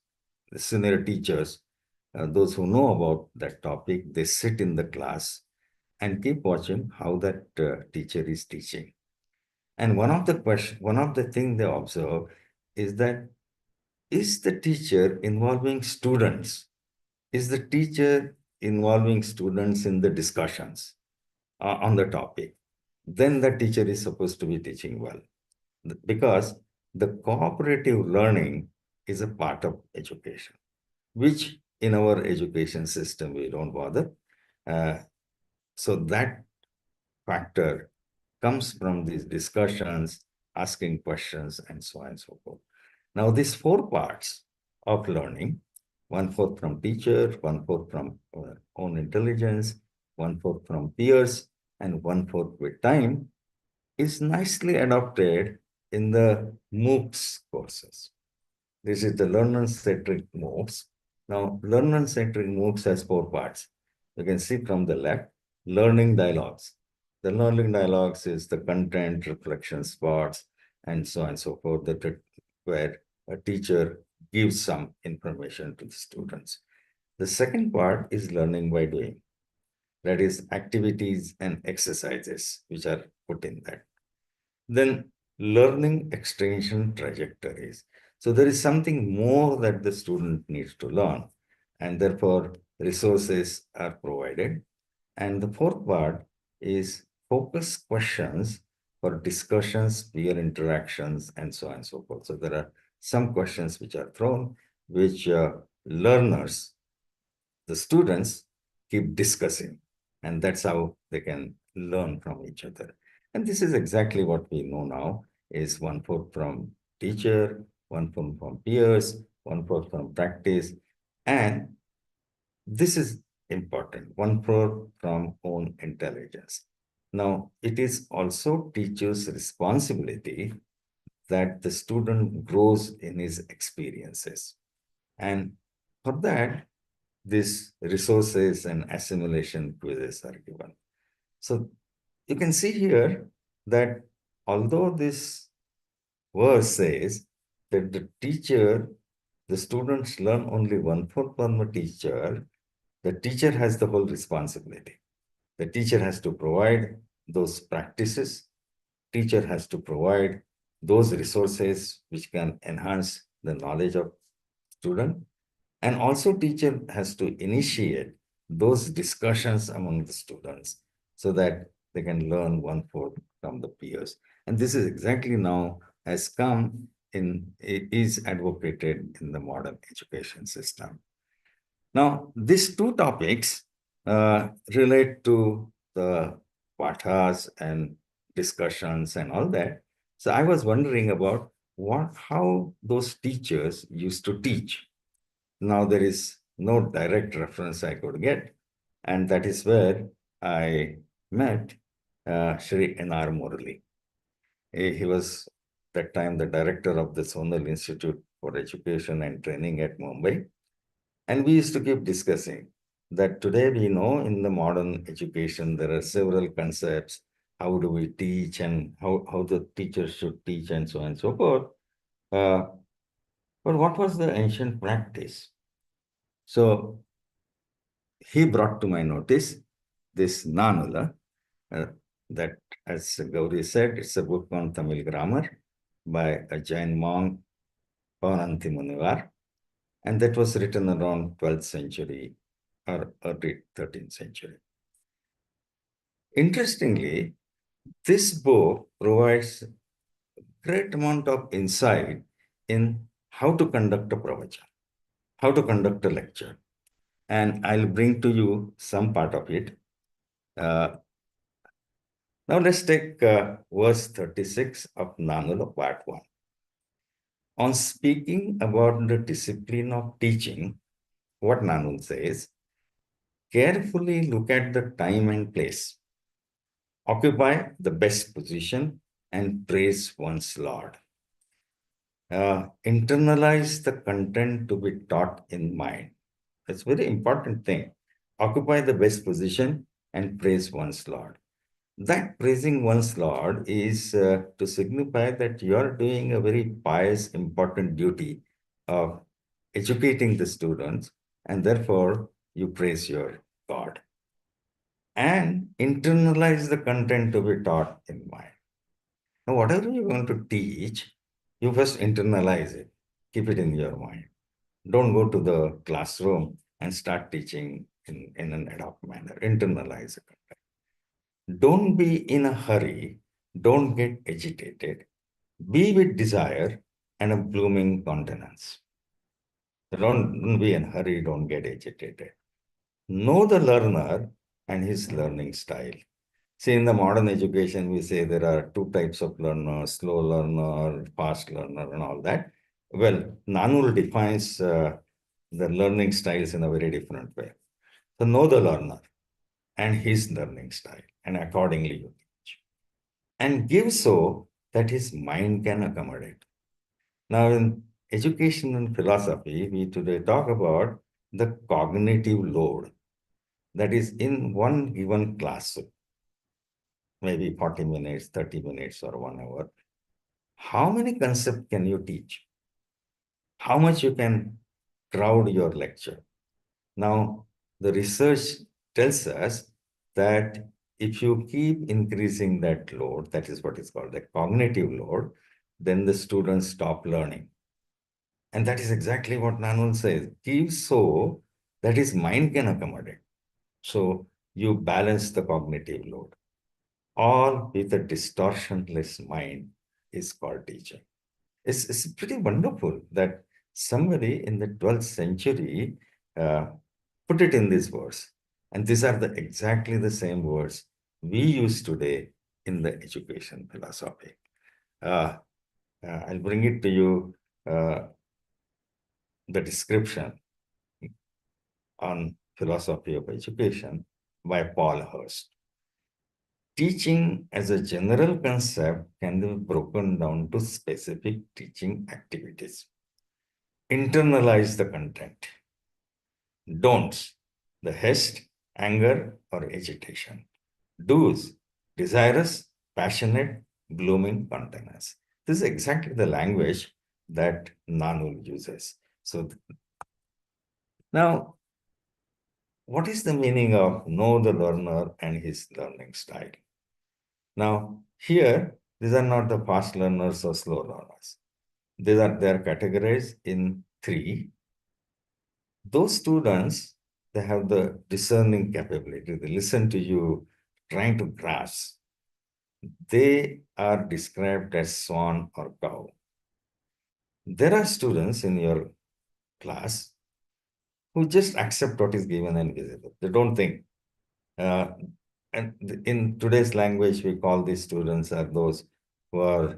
senior teachers, those who know about that topic, they sit in the class and keep watching how that teacher is teaching. And one of the thing they observe is that is the teacher involving students? Is the teacher involving students in the discussions on the topic? Then the teacher is supposed to be teaching well. Because the cooperative learning is a part of education, which in our education system we don't bother. So that factor comes from these discussions, asking questions, and so on and so forth. Now, these four parts of learning, one-fourth from teacher, one-fourth from own intelligence, one-fourth from peers, and one-fourth with time, is nicely adopted in the MOOCs courses. This is the learner-centric MOOCs. Now, learner-centric MOOCs has four parts. You can see from the left, learning dialogues. The learning dialogues is the content, reflection spots, and so on and so forth, where a teacher gives some information to the students. The second part is learning by doing. That is activities and exercises which are put in that. Then learning extension trajectories. So there is something more that the student needs to learn, and therefore resources are provided. And the fourth part is focus questions for discussions, peer interactions, and so on and so forth. So there are some questions which are thrown, which learners, the students, keep discussing, and that's how they can learn from each other. And this is exactly what we know now is one-fourth from teacher, one-fourth from peers, one-fourth from practice. And this is important, one-fourth from own intelligence. Now, it is also teacher's responsibility that the student grows in his experiences. And for that, these resources and assimilation quizzes are given. So you can see here that although this verse says that the students learn only one-fourth from the teacher has the whole responsibility. The teacher has to provide those practices. Teacher has to provide those resources which can enhance the knowledge of student. And also teacher has to initiate those discussions among the students so that they can learn one-fourth from the peers. And this is exactly now has come in, it is advocated in the modern education system. Now, these two topics relate to the pathas and discussions and all that. So I was wondering about how those teachers used to teach. Now there is no direct reference I could get, and that is where I met Shri N.R. Murali. He was that time the director of the Sonal Institute for Education and Training at Mumbai. And we used to keep discussing that today we know in the modern education, there are several concepts. How do we teach and how the teachers should teach and so on and so forth. But what was the ancient practice? So he brought to my notice this Nannul, that, as Gauri said, it's a book on Tamil grammar by a Jain monk, Pavananthi Munivar, and that was written around 12th century or early 13th century. Interestingly, this book provides great amount of insight in how to conduct a pravachan, how to conduct a lecture. And I'll bring to you some part of it. Now let's take verse 36 of Nannul, part 1. On speaking about the discipline of teaching, what Nannul says, carefully look at the time and place. Occupy the best position and praise one's Lord. Internalize the content to be taught in mind. That's a very important thing. Occupy the best position and praise one's Lord. That praising one's Lord is to signify that you are doing a very pious, important duty of educating the students, and therefore you praise your God. And internalize the content to be taught in mind. Now, whatever you're going to teach, you first internalize it, keep it in your mind. Don't go to the classroom and start teaching in an ad hoc manner. Internalize it. Don't be in a hurry. Don't get agitated. Be with desire and a blooming countenance. Don't be in a hurry. Don't get agitated. Know the learner and his learning style. See, in the modern education, we say there are two types of learners, slow learner, fast learner, and all that. Well, Nannul defines the learning styles in a very different way. So know the learner and his learning style, and accordingly you teach. And give so that his mind can accommodate. Now, in education and philosophy, we today talk about the cognitive load that is in one given classroom, maybe 40 minutes, 30 minutes, or 1 hour. How many concepts can you teach? How much you can crowd your lecture? Now, the research tells us that if you keep increasing that load, that is what is called the cognitive load, then the students stop learning. And that is exactly what Nannool says. Give so that his mind can accommodate. So you balance the cognitive load. All with a distortionless mind is called teaching. It's pretty wonderful that somebody in the 12th century uh, put it in this verse. And these are exactly the same words we use today in the education philosophy. I'll bring it to you, the description on philosophy of education by Paul Hurst. Teaching as a general concept can be broken down to specific teaching activities. Internalize the content. Don'ts, the haste, anger, or agitation. Do's, desirous, passionate, blooming countenance. This is exactly the language that Nannul uses. So now, what is the meaning of know the learner and his learning style? Now, here, these are not the fast learners or slow learners. They are categorized in three. Those students, they have the discerning capability. They listen to you, trying to grasp. They are described as swan or cow. There are students in your class who just accept what is given and visible. They don't think. Uh, and in today's language, we call these students are those who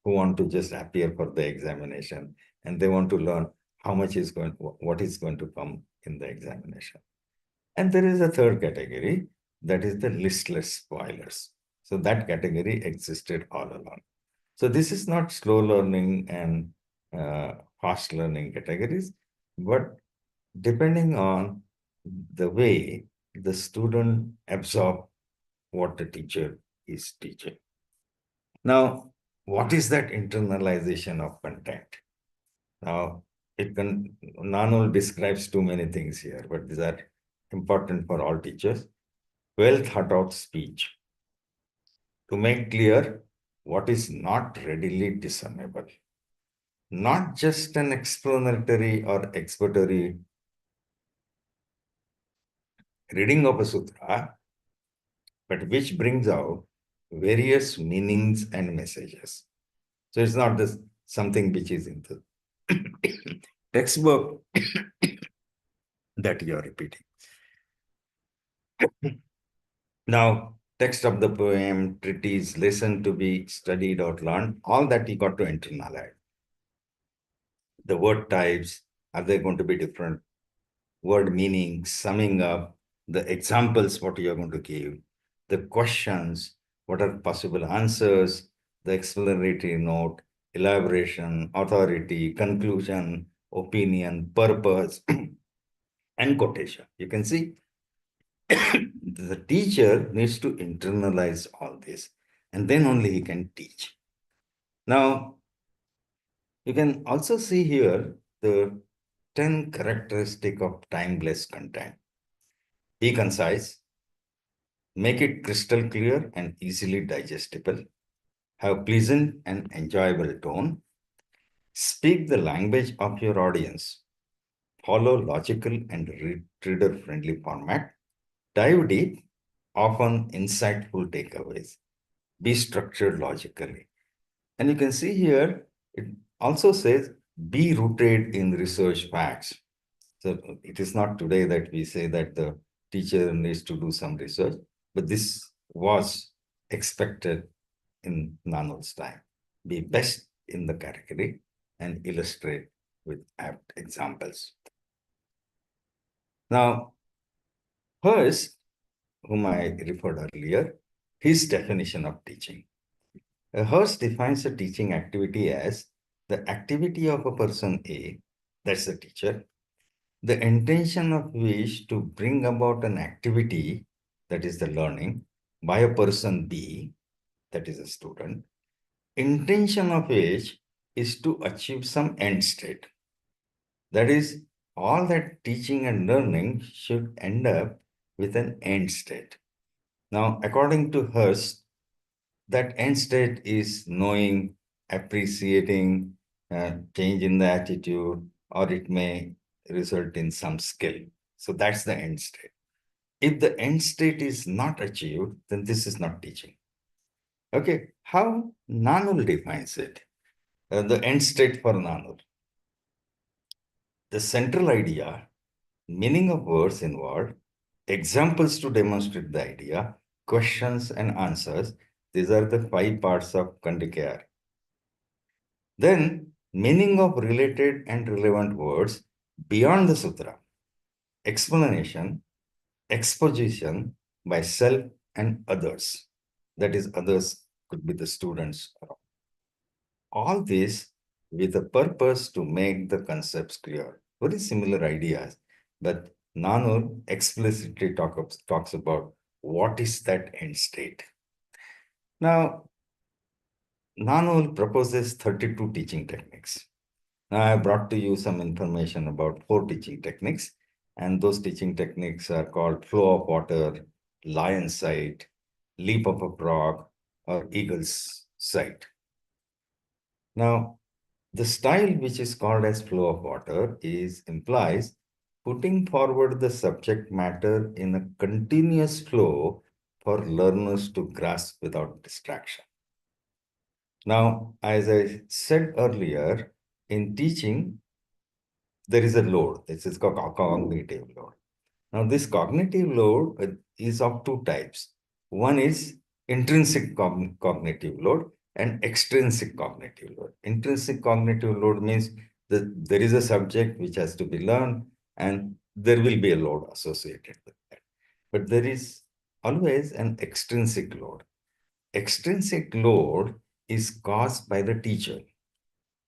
want to just appear for the examination, and they want to learn what is going to come in the examination. And there is a third category, that is the listless spoilers. So that category existed all along. So this is not slow learning and fast learning categories, but depending on the way the student absorb what the teacher is teaching. Now, what is that internalization of content? Now, Nannool describes too many things here, but these are important for all teachers. Well thought out speech to make clear what is not readily discernible. Not just an explanatory or expository reading of a sutra, but which brings out various meanings and messages. So it's not this something which is in the textbook that you are repeating. Now, text of the poem, treatise, lesson to be studied or learned, all that you got to internalize. The word types, are they going to be different? Word meaning, summing up, the examples, what you are going to give, the questions, what are possible answers, the explanatory note, elaboration, authority, conclusion, opinion, purpose, and quotation. You can see the teacher needs to internalize all this, and then only he can teach. Now, you can also see here the 10 characteristic of timeless content. Be concise, make it crystal clear and easily digestible. have pleasant and enjoyable tone, speak the language of your audience, follow logical and reader-friendly format, dive deep, often insightful takeaways, be structured logically. And you can see here, it also says, be rooted in research facts. So it is not today that we say that the teacher needs to do some research, but this was expected in Nannul's time. Be best in the category and illustrate with apt examples. Now, first, whom I referred earlier, his definition of teaching. Hurst defines a teaching activity as the activity of a person A, that's the teacher, the intention of which to bring about an activity, that is the learning, by a person B, that is a student, intention of which is to achieve some end state. That is, all that teaching and learning should end up with an end state. Now, according to Hurst, that end state is knowing, appreciating, change in the attitude, or it may result in some skill. So that's the end state. If the end state is not achieved, then this is not teaching. Okay, how Nannul defines it? The end state for Nannul. The central idea, meaning of words involved, examples to demonstrate the idea, questions and answers. These are the 5 parts of Kandikayar. Then, meaning of related and relevant words beyond the sutra, explanation, exposition by self and others. That is, others could be the students. All this with a purpose to make the concepts clear. Very similar ideas, but Nannool explicitly talks about what is that end state. Now, Nannool proposes 32 teaching techniques. Now, I have brought to you some information about 4 teaching techniques, and those teaching techniques are called flow of water, lion's sight, leap of a frog, or eagle's sight. Now, the style which is called as flow of water implies putting forward the subject matter in a continuous flow for learners to grasp without distraction. Now, as I said earlier, in teaching, there is a load. This is called cognitive load. Now, this cognitive load is of 2 types. One is intrinsic cognitive load and extrinsic cognitive load. Intrinsic cognitive load means that there is a subject which has to be learned and there will be a load associated with that. But there is always an extrinsic load. Extrinsic load is caused by the teacher,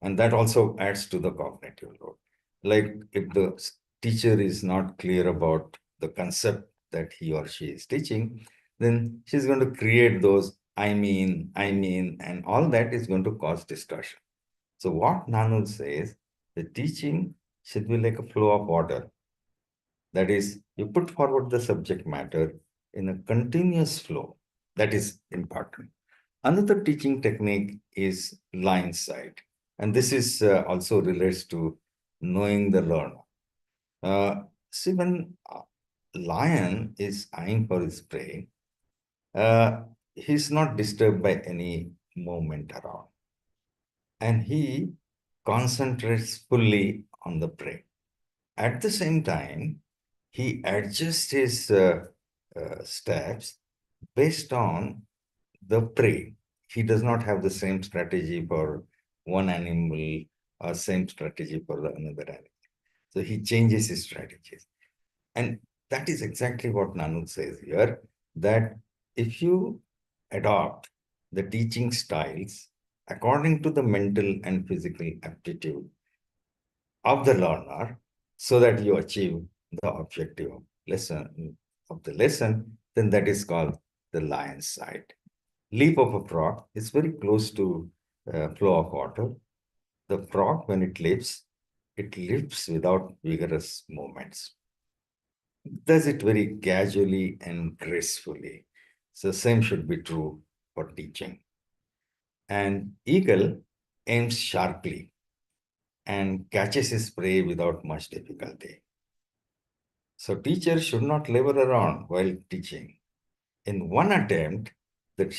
and that also adds to the cognitive load. Like if the teacher is not clear about the concept that he or she is teaching, then she's going to create those I mean, and all that is going to cause distortion. So what Nannul says, the teaching should be like a flow of water. That is, you put forward the subject matter in a continuous flow. That is important. Another teaching technique is line sight. And this is also relates to knowing the learner. See, when a lion is eyeing for his prey, he's not disturbed by any movement around. And he concentrates fully on the prey. At the same time, he adjusts his steps based on the prey. He does not have the same strategy for one animal or same strategy for another animal. So he changes his strategies. And that is exactly what Nannul says here, that if you adopt the teaching styles according to the mental and physical aptitude of the learner, so that you achieve the objective of the lesson, then that is called the lion's sight. Leap of a frog is very close to flow of water. The frog, when it leaps without vigorous movements. It does it very casually and gracefully. So same should be true for teaching. An eagle aims sharply and catches his prey without much difficulty. So teachers should not labor around while teaching. In one attempt, the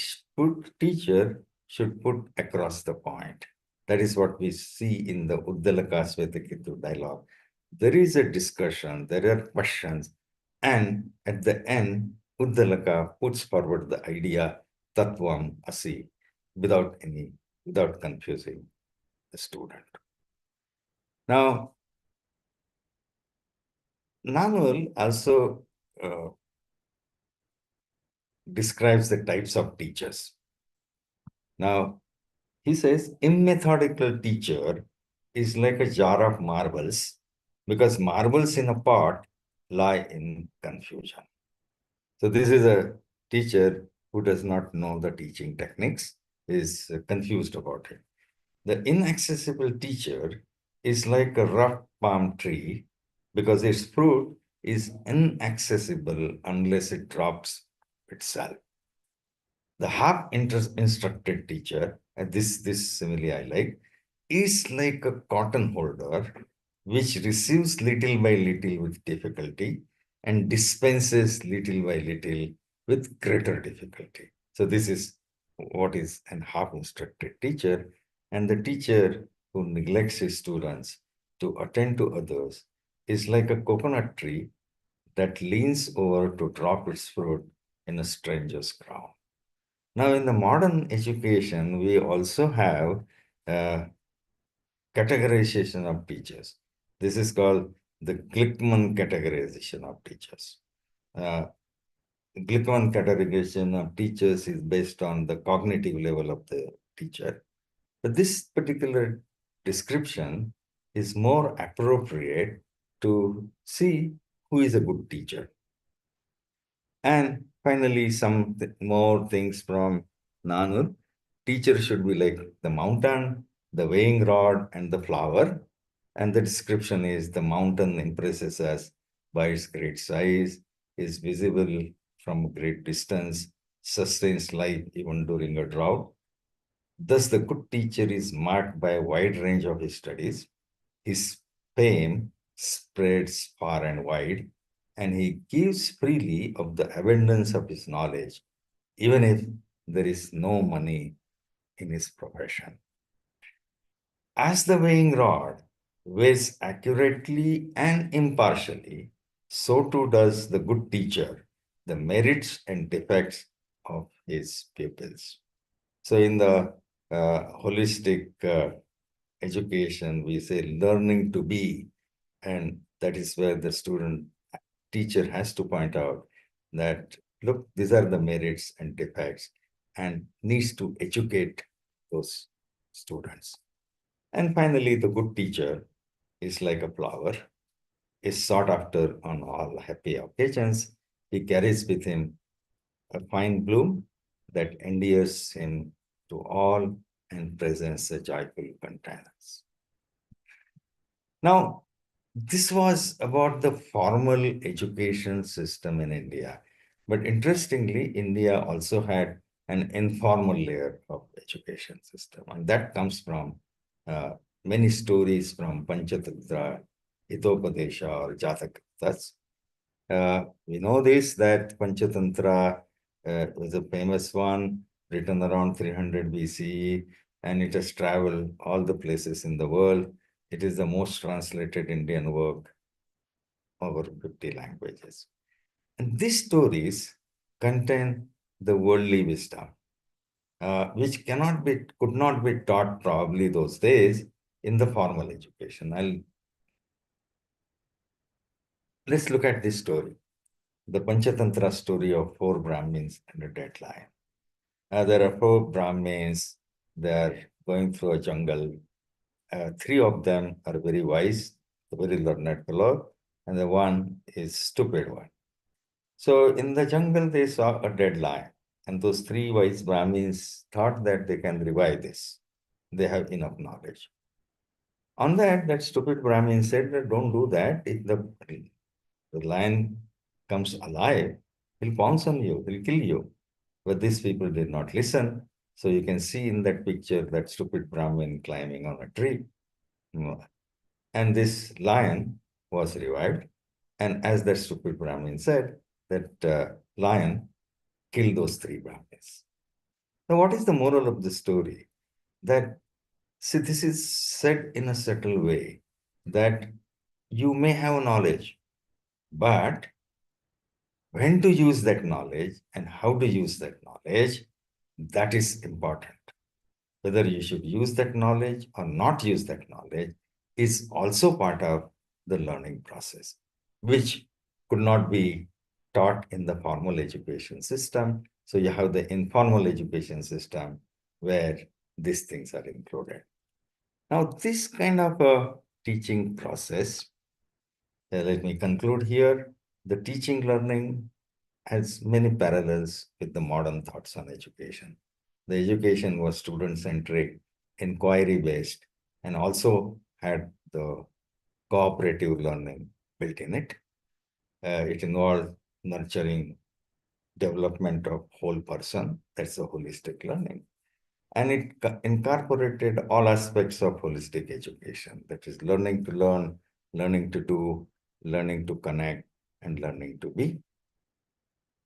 teacher should put across the point. That is what we see in the Uddalaka Svetakitu dialogue. There is a discussion, there are questions, and at the end, Uddalaka puts forward the idea Tattvam Asi without confusing the student. Now, Nannul also describes the types of teachers. Now, he says, immethodical teacher is like a jar of marbles because marbles in a pot lie in confusion. So this is a teacher who does not know the teaching techniques, is confused about it. The inaccessible teacher is like a rough palm tree because its fruit is inaccessible unless it drops itself. The half instructed teacher, and this simile I like, is like a cotton holder which receives little by little with difficulty and dispenses little by little with greater difficulty. So this is what is an half instructed teacher, and the teacher who neglects his students to attend to others is like a coconut tree that leans over to drop its fruit in a stranger's ground. Now, in the modern education, we also have categorization of teachers. This is called the Glickman categorization of teachers. Glickman categorization of teachers is based on the cognitive level of the teacher. But this particular description is more appropriate to see who is a good teacher. And finally, some more things from Nannul. Teacher should be like the mountain, the weighing rod, and the flower. And the description is the mountain impresses us by its great size, is visible from a great distance, sustains life even during a drought. Thus, the good teacher is marked by a wide range of his studies. His fame spreads far and wide, and he gives freely of the abundance of his knowledge, even if there is no money in his profession. As the weighing rod weighs accurately and impartially, so too does the good teacher the merits and defects of his pupils. So in the holistic education, we say learning to be, and that is where the student teacher has to point out that, look, these are the merits and defects, and needs to educate those students. And finally, the good teacher is like a flower, is sought after on all happy occasions. He carries with him a fine bloom that endears him to all and presents a joyful countenance. Now, this was about the formal education system in India. But interestingly, India also had an informal layer of education system. And that comes from many stories from Panchatantra, Hitopadesha, or Jatakatas. We know this, that Panchatantra was a famous one, written around 300 BCE, and it has traveled all the places in the world. It is the most translated Indian work over 50 languages. And these stories contain the worldly wisdom, which could not be taught probably those days in the formal education. Let's look at this story, the Panchatantra story of four Brahmins and a dead lion. There are four Brahmins, they're going through a jungle. Three of them are very wise, a very learned fellow, and the one is stupid one. So in the jungle, they saw a dead lion, and those three wise Brahmins thought that they can revive this. They have enough knowledge. On that stupid Brahmin said that don't do that. If the lion comes alive, he'll pounce on you, he'll kill you. But these people did not listen. So you can see in that picture that stupid Brahmin climbing on a tree. And this lion was revived. And as that stupid Brahmin said, that lion killed those three Brahmins. Now, what is the moral of the story? That, see, this is said in a subtle way that you may have knowledge, but when to use that knowledge and how to use that knowledge, that is important. Whether you should use that knowledge or not use that knowledge is also part of the learning process, which could not be taught in the formal education system. So you have the informal education system where these things are included. Now, this kind of a teaching process, let me conclude here. The teaching learning has many parallels with the modern thoughts on education. The education was student-centric, inquiry-based, and also had the cooperative learning built in it. It involved nurturing development of whole person. That's a holistic learning. And it incorporated all aspects of holistic education. That is learning to learn, learning to do, learning to connect, and learning to be.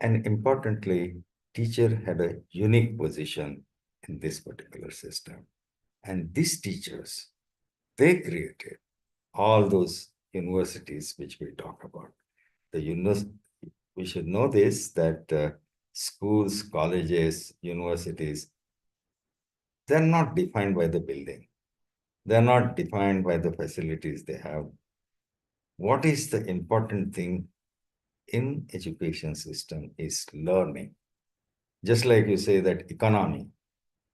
And importantly, teacher had a unique position in this particular system. And these teachers, they created all those universities which we talk about. We should know this, that schools, colleges, universities, they're not defined by the building. They're not defined by the facilities they have. What is the important thing in education system is learning. Just like you say that economy,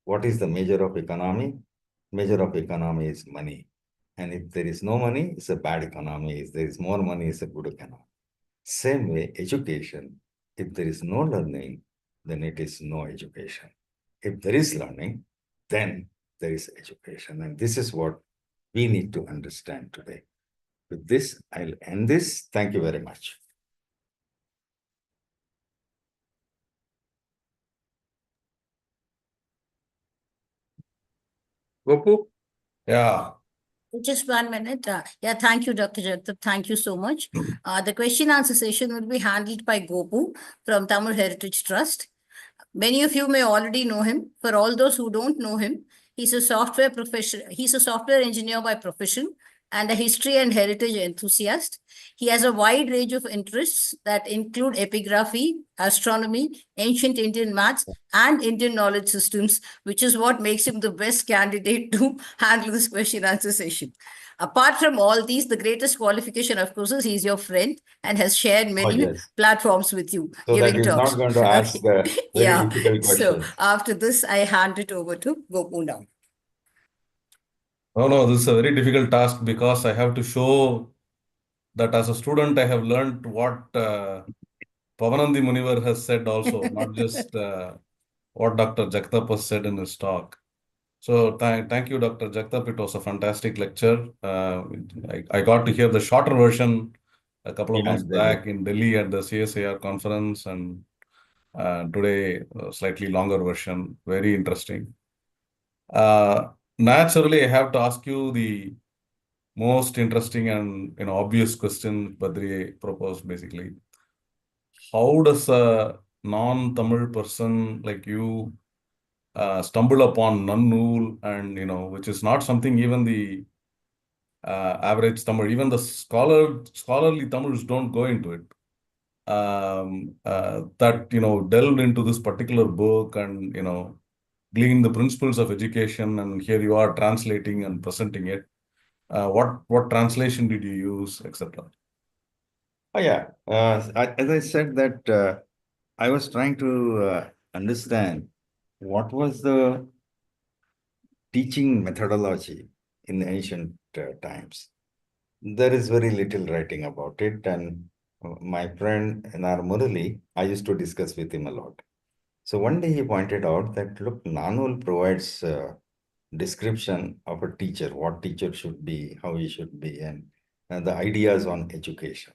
what is the measure of economy? Measure of economy is money. And if there is no money, it's a bad economy. If there is more money, it's a good economy. Same way, education, if there is no learning, then it is no education. If there is learning, then there is education. And this is what we need to understand today. With this, I'll end this. Thank you very much. Gopu? Yeah. Just 1 minute. Yeah, thank you, Dr. Jagatap. Thank you so much. The question answer session will be handled by Gopu from Tamil Heritage Trust. Many of you may already know him. For all those who don't know him, he's a software engineer by profession and a history and heritage enthusiast. He has a wide range of interests that include epigraphy, astronomy, ancient Indian maths, and Indian knowledge systems, which is what makes him the best candidate to handle this question answer session. Apart from all these, the greatest qualification, of course, is he's your friend and has shared many platforms with you. So that he's talks. not going to ask Okay. very difficult questions. So after this, I hand it over to Gopu now. No, this is a very difficult task because I have to show that as a student, I have learned what Pavananthi Munivar has said also, not just what Dr. Jagatap has said in his talk. So thank you, Dr. Jagatap. It was a fantastic lecture. I got to hear the shorter version a couple of months back in Delhi at the CSIR conference, and today a slightly longer version. Very interesting. Naturally, I have to ask you the most interesting and obvious question Badri proposed basically. How does a non-Tamil person like you stumble upon Nannul, and which is not something even the average Tamil, even the scholarly Tamils don't go into it. That delved into this particular book and glean the principles of education, and here you are translating and presenting it. What translation did you use, etc.? Oh yeah, as I said that I was trying to understand what was the teaching methodology in ancient times. There is very little writing about it, and my friend N.R. Murali, I used to discuss with him a lot. So one day he pointed out that, look, Nannul provides description of a teacher, what teacher should be, how he should be, and the ideas on education.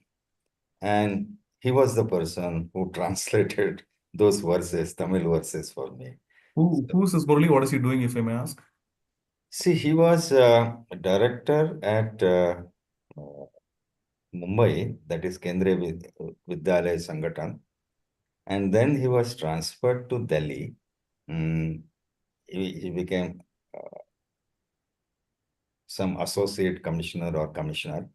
And he was the person who translated those verses, Tamil verses for me. Who's this Murali? What is he doing, if I may ask? See, he was a director at Mumbai, that is Kendriya Vidyalaya Sangathan. And then he was transferred to Delhi. He became some associate commissioner or commissioner.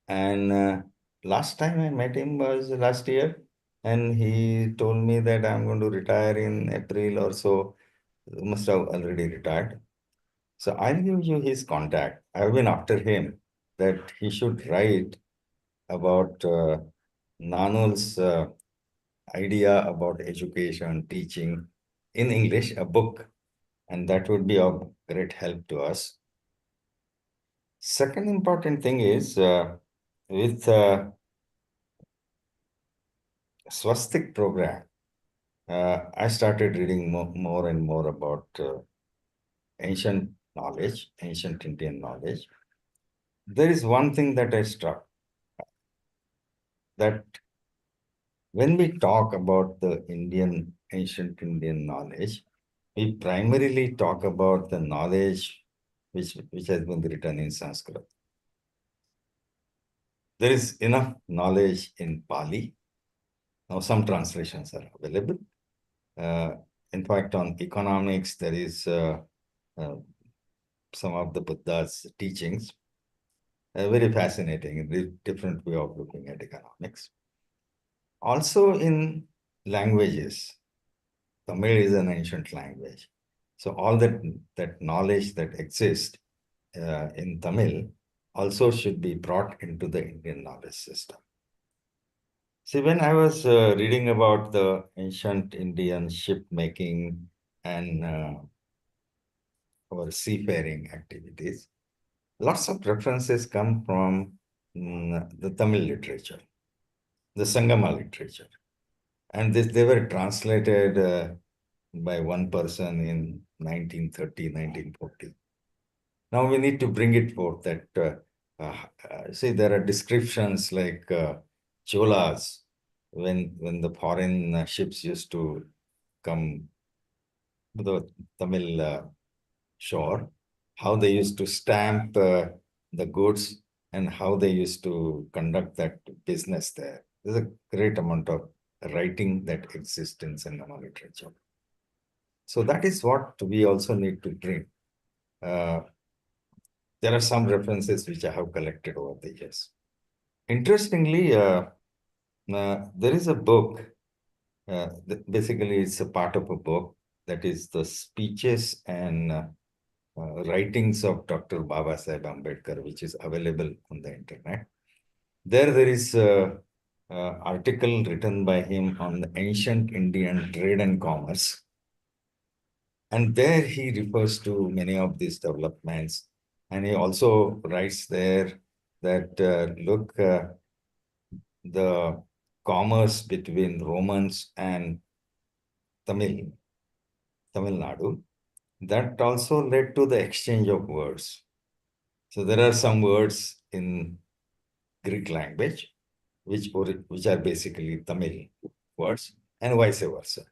And last time I met him was last year. And he told me that I'm going to retire in April or so. Must have already retired. So I'll give you his contact. I've been after him that he should write about Nannul's idea about education, teaching in English, a book, and that would be of great help to us. Second important thing is with Swastik program, I started reading more and more about ancient knowledge, ancient Indian knowledge. There is one thing that I struck, that when we talk about the ancient Indian knowledge, we primarily talk about the knowledge which has been written in Sanskrit. There is enough knowledge in Pali. Now, some translations are available. In fact, on economics, there is some of the Buddha's teachings. Very fascinating, different way of looking at economics. Also in languages, Tamil is an ancient language. So all that knowledge that exists in Tamil also should be brought into the Indian knowledge system. See, when I was reading about the ancient Indian ship making and our seafaring activities, lots of references come from the Tamil literature, the Sangama literature. And they were translated by one person in 1930, 1940. Now we need to bring it forth that, see, there are descriptions like cholas, when the foreign ships used to come to the Tamil shore, how they used to stamp the goods and how they used to conduct that business there. There's a great amount of writing that exists in Sangama literature. So that is what we also need to bring. There are some references which I have collected over the years. Interestingly, there is a book, basically it's a part of a book that is the speeches and writings of Dr. Bhabha Ambedkar, which is available on the internet. There is an article written by him on the ancient Indian trade and commerce. And there he refers to many of these developments. And he also writes there that, look, the commerce between Romans and Tamil Nadu, that also led to the exchange of words. So there are some words in Greek language, which are basically Tamil words, and vice versa.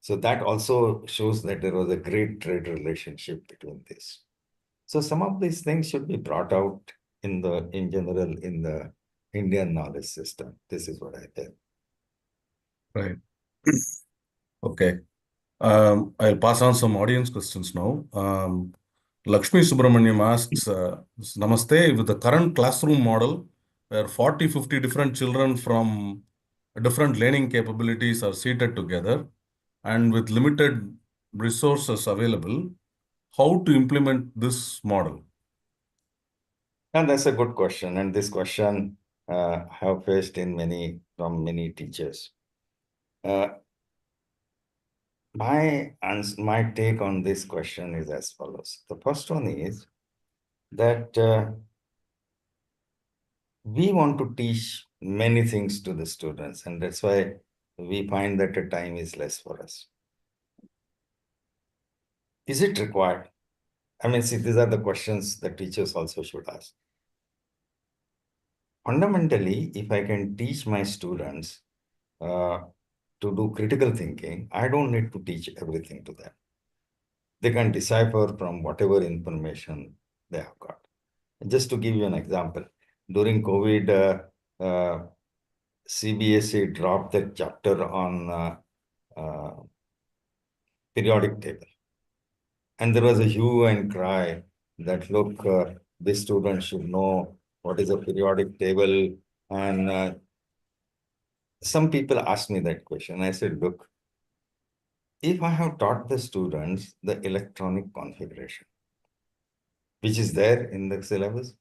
So that also shows that there was a great trade relationship between this. So some of these things should be brought out in general in the Indian knowledge system. This is what I think. Right. Okay. I'll pass on some audience questions now. Lakshmi Subramaniam asks, Namaste, with the current classroom model, where 40, 50 different children from different learning capabilities are seated together and with limited resources available, how to implement this model? And that's a good question. And this question I have faced from many teachers. My take on this question is as follows. The first one is that we want to teach many things to the students, and that's why we find that the time is less for us. Is it required? I mean, see, these are the questions that teachers also should ask. Fundamentally, if I can teach my students to do critical thinking, I don't need to teach everything to them. They can decipher from whatever information they have got. Just to give you an example, during COVID, CBSE dropped the chapter on periodic table. And there was a hue and cry that, look, this student should know what is a periodic table. And some people asked me that question. I said, look, if I have taught the students the electronic configuration, which is there in the syllabus,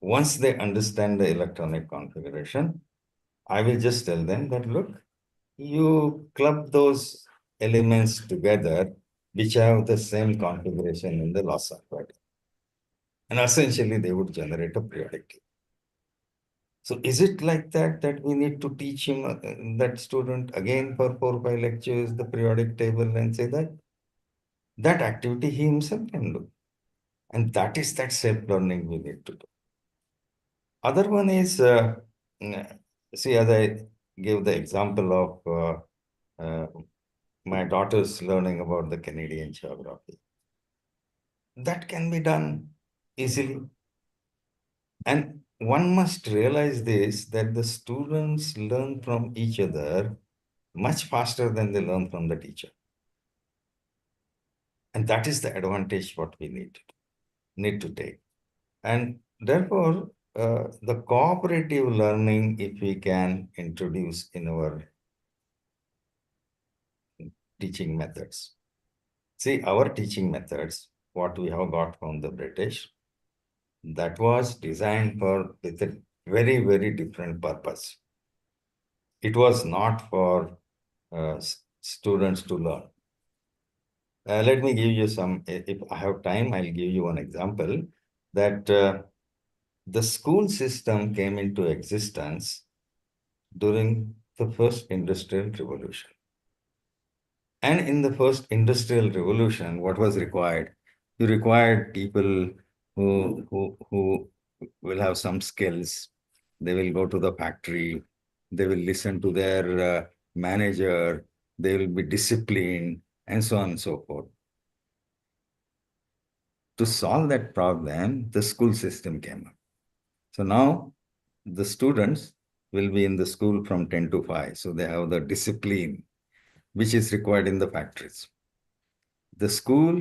once they understand the electronic configuration, I will just tell them that, look, you club those elements together, which have the same configuration in the loss of order. And essentially, they would generate a periodic table. So is it like that we need to teach him, that student again for 4 or 5 lectures, the periodic table and say that? That activity he himself can do. And that is that self-learning we need to do. Other one is, see, as I gave the example of my daughter's learning about the Canadian geography. That can be done easily. And one must realize this, that the students learn from each other much faster than they learn from the teacher. And that is the advantage what we need to take. And therefore, the cooperative learning, if we can introduce in our teaching methods. See, our teaching methods, what we have got from the British, that was designed with a very, very different purpose. It was not for students to learn. Let me give you some, if I have time, I'll give you one example that the school system came into existence during the first industrial revolution. And in the first industrial revolution, what was required? You required people who will have some skills. They will go to the factory. They will listen to their manager. They will be disciplined, and so on and so forth. To solve that problem, the school system came up. So now the students will be in the school from 10 to 5. So they have the discipline which is required in the factories. The school,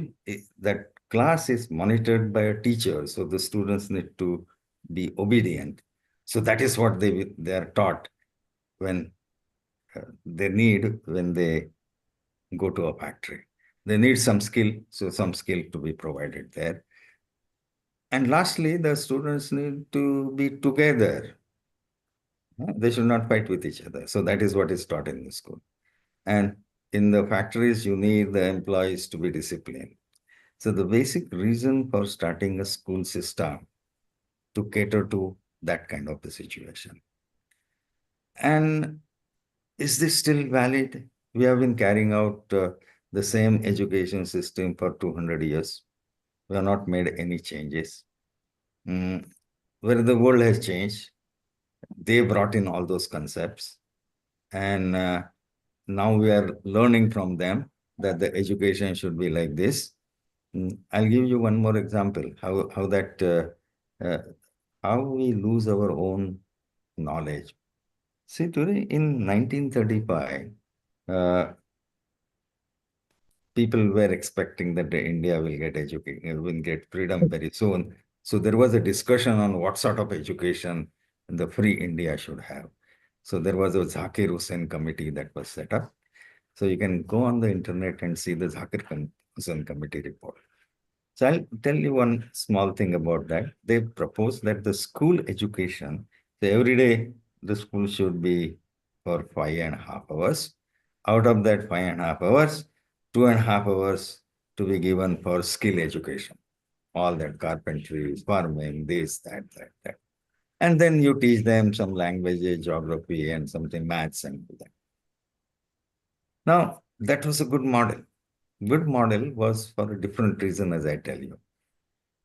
that class is monitored by a teacher. So the students need to be obedient. So that is what they are taught when they need when they go to a factory. They need some skill, so some skill to be provided there. And lastly, the students need to be together. They should not fight with each other. So that is what is taught in the school. And in the factories, you need the employees to be disciplined. So the basic reason for starting a school system to cater to that kind of a situation. And is this still valid? We have been carrying out the same education system for 200 years. We have not made any changes. Where the world has changed, they brought in all those concepts. And now we are learning from them that the education should be like this. I'll give you one more example, how we lose our own knowledge. See, today in 1935, people were expecting that India will get education, will get freedom very soon. So there was a discussion on what sort of education the free India should have. So there was a Zakir Hussain committee that was set up. So you can go on the internet and see the Zakir Hussain committee report. So I'll tell you one small thing about that. They proposed that the school education, so every day the school should be for 5.5 hours. Out of that 5.5 hours, 2.5 hours to be given for skill education. All that carpentry, farming, this, that. And then you teach them some languages, geography, and something maths and that. Now, that was a good model. Good model was for a different reason, as I tell you.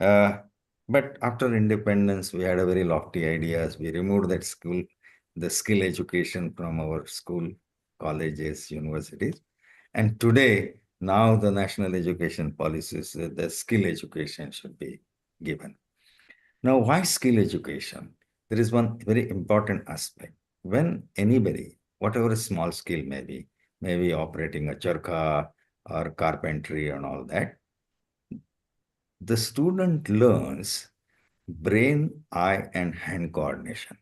But after independence, we had a very lofty ideas. We removed that the skill education from our school colleges, universities. And today, now the national education policies, the skill education should be given. Now, why skill education? There is one very important aspect. When anybody, whatever small skill may be operating a charkha or carpentry and all that, the student learns brain, eye, and hand coordination.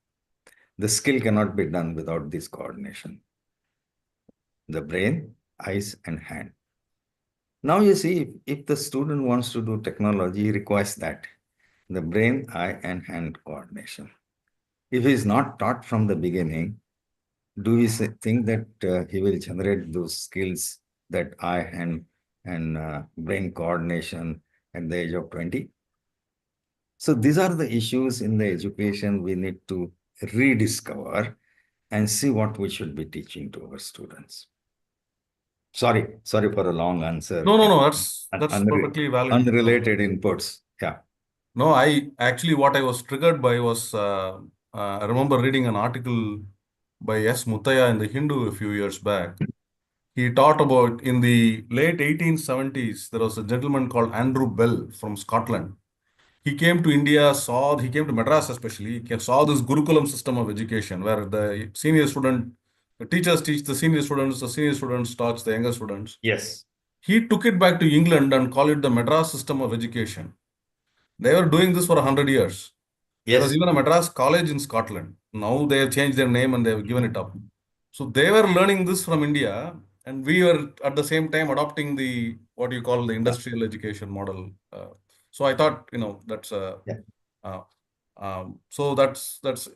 The skill cannot be done without this coordination. The brain, eyes, and hand. Now you see, if the student wants to do technology, he requires that, the brain, eye, and hand coordination. If he is not taught from the beginning, do we think that he will generate those skills, that eye, hand, and brain coordination at the age of 20? So these are the issues in the education we need to rediscover and see what we should be teaching to our students. Sorry for a long answer. No. That's perfectly valid. Unrelated inputs. Yeah. No, what I was triggered by was I remember reading an article by S. Muttaya in the Hindu a few years back. He taught about in the late 1870s, there was a gentleman called Andrew Bell from Scotland. He came to India, he came to Madras especially, saw this Gurukulam system of education where the teachers teach the senior students taught the younger students. Yes. He took it back to England and called it the Madras system of education. They were doing this for 100 years. Yes. There was even a Madras college in Scotland. Now they have changed their name and they have given it up. So they were learning this from India, and we were at the same time adopting the what you call the industrial education model. So I thought, that's so that's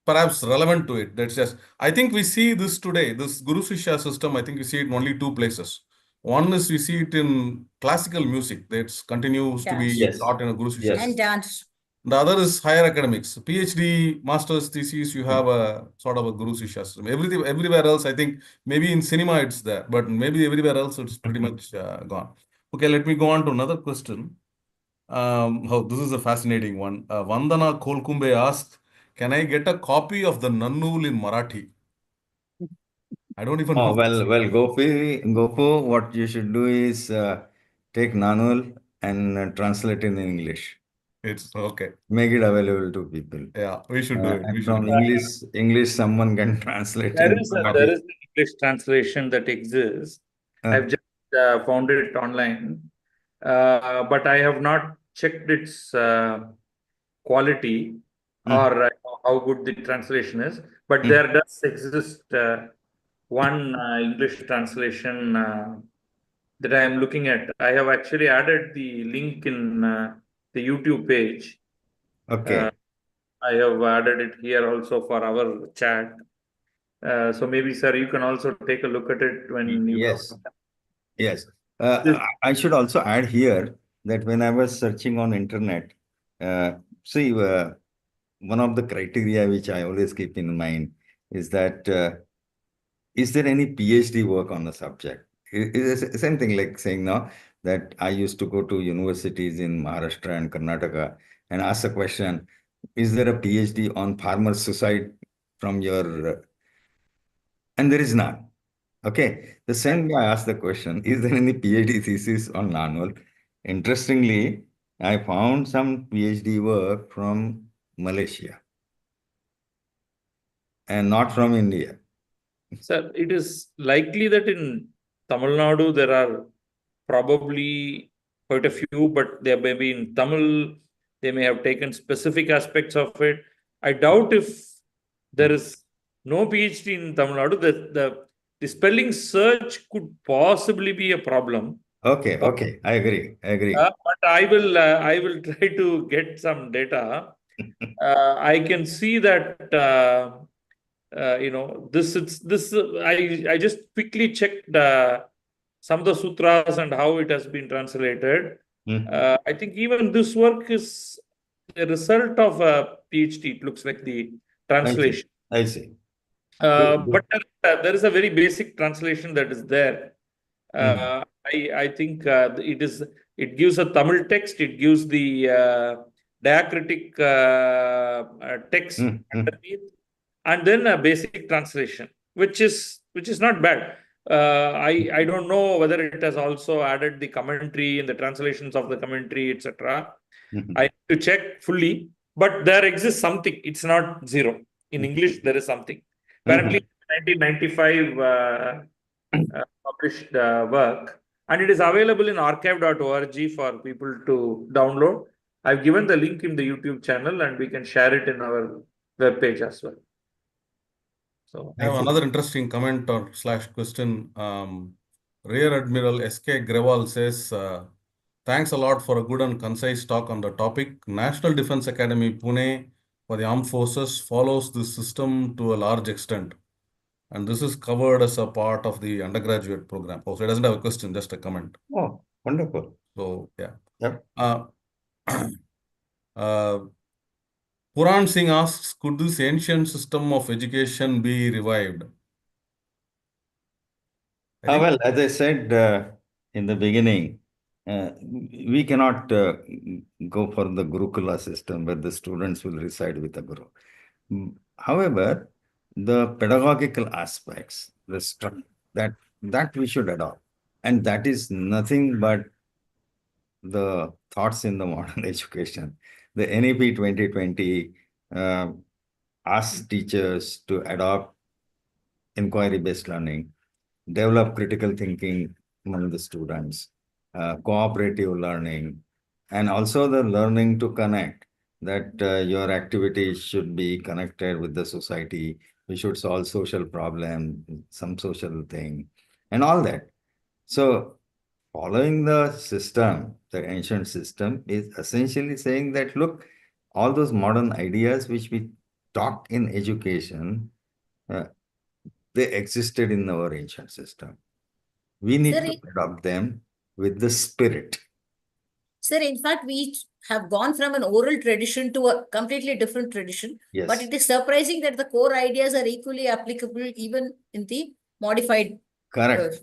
perhaps relevant to it. That's just, I think we see this today, this Guru Shishya system. I think we see it in only two places. One is we see it in classical music that continues to be taught in a Guru Shishya. And dance. The other is higher academics. PhD, master's thesis, you have a sort of a Guru Shishya system. Everywhere else, I think, maybe in cinema it's there, but maybe everywhere else it's pretty much gone. Okay, let me go on to another question. This is a fascinating one. Vandana Kolkumbe asked, can I get a copy of the Nannul in Marathi? I don't even know. Well, Gopu, what you should do is take Nannul and translate in English. It's okay. Make it available to people. Yeah, we should do it. From English, someone can translate. There is an English translation that exists. I've just found it online, but I have not checked its quality or how good the translation is. But there does exist one English translation that I am looking at. I have actually added the link in the YouTube page. Okay. I have added it here also for our chat. So maybe, sir, you can also take a look at it when you... Yes. I should also add here that when I was searching on internet, see, one of the criteria which I always keep in mind is that is there any PhD work on the subject? It's the same thing like saying now that I used to go to universities in Maharashtra and Karnataka and ask a question, is there a PhD on farmer suicide from your... And there is none. Okay. The same way I asked the question, is there any PhD thesis on Nannul? Interestingly, I found some PhD work from Malaysia and not from India. Sir, it is likely that in Tamil Nadu, there are probably quite a few, but there may be in Tamil, they may have taken specific aspects of it. I doubt if there is no PhD in Tamil Nadu, the spelling search could possibly be a problem. Okay, I agree. But I will try to get some data. I can see that I just quickly checked some of the sutras and how it has been translated. I think even this work is a result of a PhD. It looks like the translation. I see. But there is a very basic translation that is there. I think it gives a Tamil text. It gives the diacritic text underneath, and then a basic translation, which is which is not bad. I don't know whether it has also added the commentary and the translations of the commentary, etc. I need to check fully, but there exists something. It's not zero. In English, there is something. Apparently, 1995 published work, and it is available in archive.org for people to download. I've given the link in the YouTube channel, and we can share it in our web page as well. So I have another interesting comment or / question. Rear Admiral S.K. Grewal says, thanks a lot for a good and concise talk on the topic. National Defense Academy, Pune, for the armed forces follows this system to a large extent. And this is covered as a part of the undergraduate program. Oh, so it doesn't have a question, just a comment. Oh, wonderful. So, yeah. Yep. Puran Singh asks, could this ancient system of education be revived? Well, as I said in the beginning, we cannot go for the Gurukula system where the students will reside with the Guru. However, the pedagogical aspects, the structure, that we should adopt. And that is nothing but the thoughts in the modern education. The NEP 2020 asks teachers to adopt inquiry-based learning, develop critical thinking among the students, cooperative learning, and also the learning to connect, that your activities should be connected with the society. We should solve social problem, some social thing, and all that. So following the system, the ancient system, is essentially saying that, look, all those modern ideas which we taught in education, they existed in our ancient system. We need to adopt them with the spirit. Sir, in fact, we have gone from an oral tradition to a completely different tradition. Yes. But it is surprising that the core ideas are equally applicable even in the modified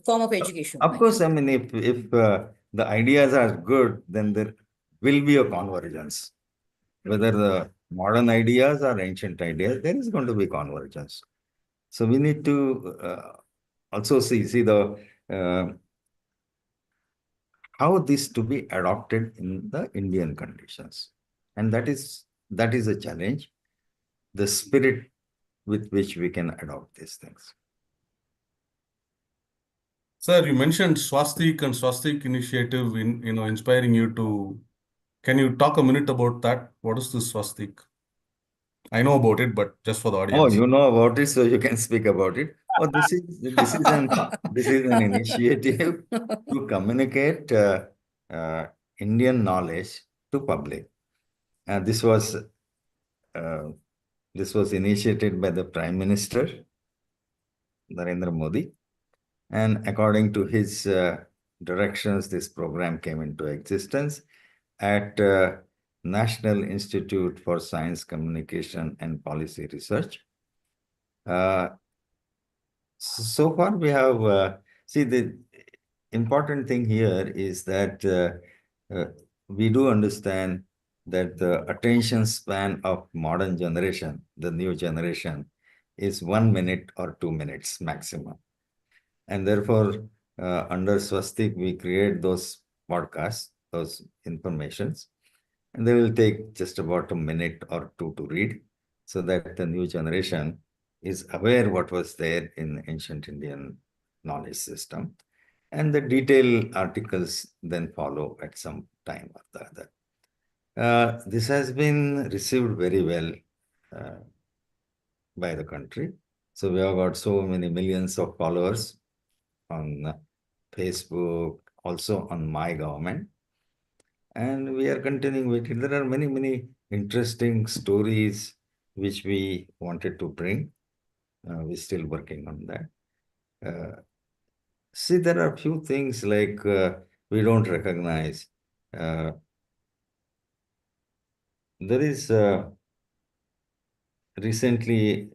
form of education. Of course, I mean, if the ideas are good, then there will be a convergence. Whether the modern ideas or ancient ideas, there is going to be convergence. So we need to also see the how this to be adopted in the Indian conditions. And that is a challenge, the spirit with which we can adopt these things. Sir, you mentioned Swastik and Swastik initiative in inspiring you to. Can you talk a minute about that? What is this Swastik? I know about it, but just for the audience. Oh, you know about it, so you can speak about it. Oh, this is an initiative to communicate Indian knowledge to public. And this was initiated by the Prime Minister Narendra Modi, and according to his directions, this program came into existence at National Institute for Science, Communication and Policy Research. So far we have, see, the important thing here is that we do understand that the attention span of modern generation, the new generation, is 1 minute or 2 minutes maximum. And therefore, under Swastik, we create those podcasts, those informations, and they will take just about a minute or two to read, so that the new generation is aware what was there in ancient Indian knowledge system. And the detailed articles then follow at some time or the other. This has been received very well by the country. So we have got so many millions of followers on Facebook, also on My Government. And we are continuing with it. There are many, many interesting stories which we wanted to bring. We're still working on that. See, there are a few things like we don't recognize. There is recently,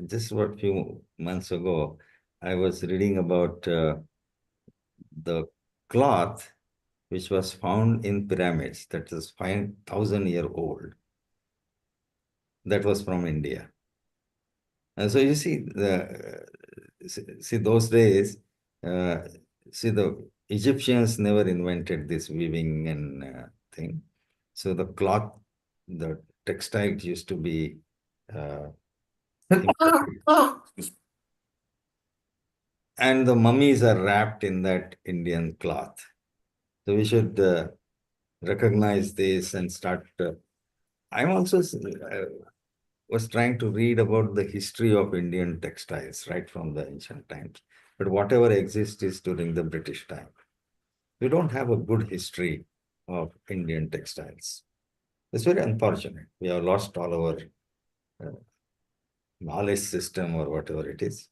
just a few months ago, I was reading about the cloth which was found in pyramids, that is 5,000-year-old. That was from India. And so you see, see those days, see the Egyptians never invented this weaving and thing. So the cloth, the textiles used to be and the mummies are wrapped in that Indian cloth. So we should recognize this and start. I'm also was trying to read about the history of Indian textiles right from the ancient times. But whatever exists is during the British time. We don't have a good history of Indian textiles. It's very unfortunate. We have lost all our knowledge system or whatever it is.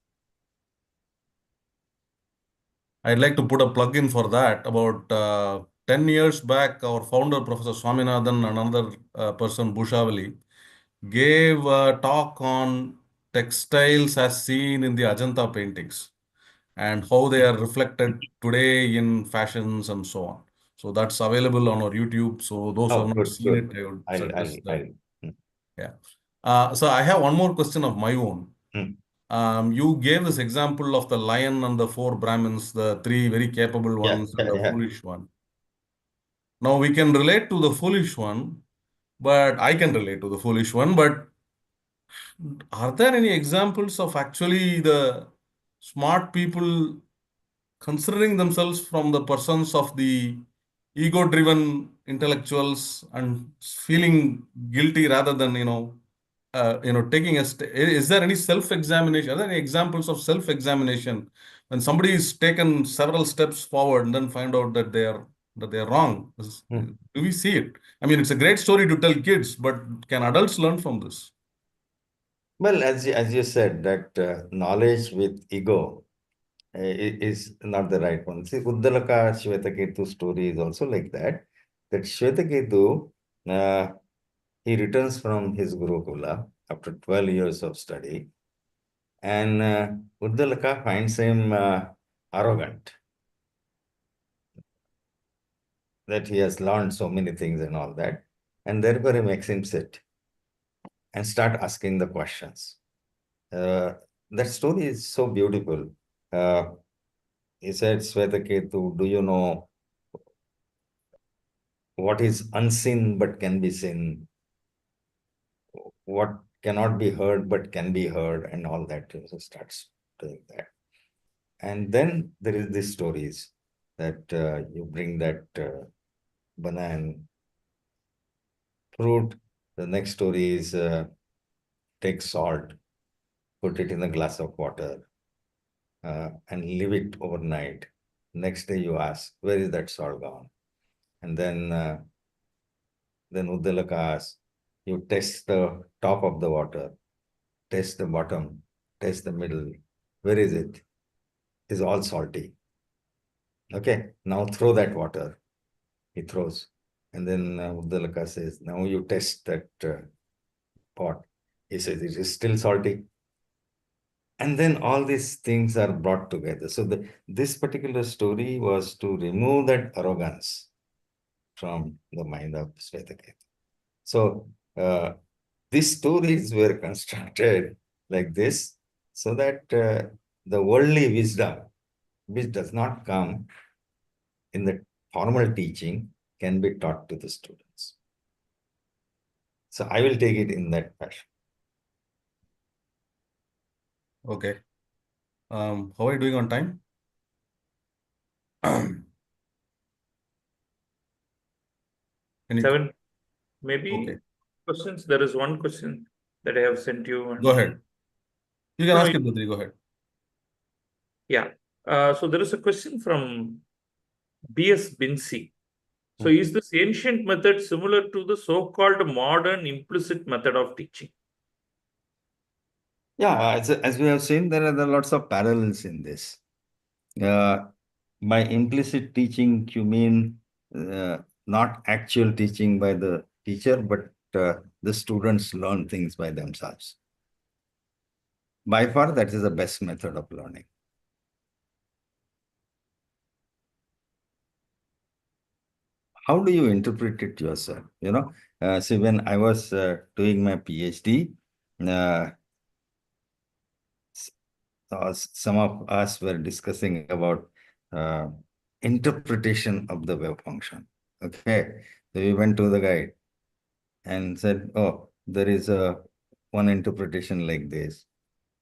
I'd like to put a plug in for that. About 10 years back, our founder, Professor Swaminathan, and another person, Bhushavali, gave a talk on textiles as seen in the Ajanta paintings and how they are reflected today in fashions and so on. So that's available on our YouTube. So those who have not seen it, I would suggest that. Yeah. So I have one more question of my own. You gave this example of the lion and the 4 Brahmins, the 3 very capable ones and the foolish one. Now we can relate to the foolish one, but I can relate to the foolish one. But are there any examples of actually the smart people considering themselves from the persons of the ego-driven intellectuals and feeling guilty rather than, taking is there any self-examination? Are there any examples of self-examination when somebody is taken several steps forward and then find out that they are wrong? Do we see it? I mean, it's a great story to tell kids, but can adults learn from this? Well, as you said, that knowledge with ego is not the right one. See, Uddalaka Shvetaketu story is also like that. That Shvetaketu, he returns from his Gurukula after 12 years of study, and Uddalaka finds him arrogant, that he has learned so many things and all that, and therefore he makes him sit and start asking the questions. That story is so beautiful. He said, Shvetaketu, do you know what is unseen but can be seen? What cannot be heard but can be heard, and all that. So starts doing that. And then there is these stories that you bring that banana fruit. The next story is take salt, put it in a glass of water, and leave it overnight. Next day you ask, where is that salt gone? And then Uddalaka asks, you test the top of the water, test the bottom, test the middle. Where is it? It's all salty. Okay, now throw that water. He throws. And then Uddalaka says, now you test that pot. He says, it is still salty. And then all these things are brought together. So this particular story was to remove that arrogance from the mind of Shvetaketu. So these stories were constructed like this so that the worldly wisdom, which does not come in the formal teaching, can be taught to the students. So I will take it in that fashion. Okay. How are you doing on time? Any 7, maybe Okay. questions. There is one question that I have sent you. And Go ahead. You can No, ask it, Badri. Go ahead. yeah. So there is a question from B.S. Binsi. So is this ancient method similar to the so-called modern implicit method of teaching? Yeah, as we have seen, there are lots of parallels in this. By implicit teaching, you mean not actual teaching by the teacher, but the students learn things by themselves. By far, that is the best method of learning. How do you interpret it yourself? See, when I was doing my PhD, some of us were discussing about interpretation of the wave function. Okay, so we went to the guide and said, oh, there is one interpretation like this.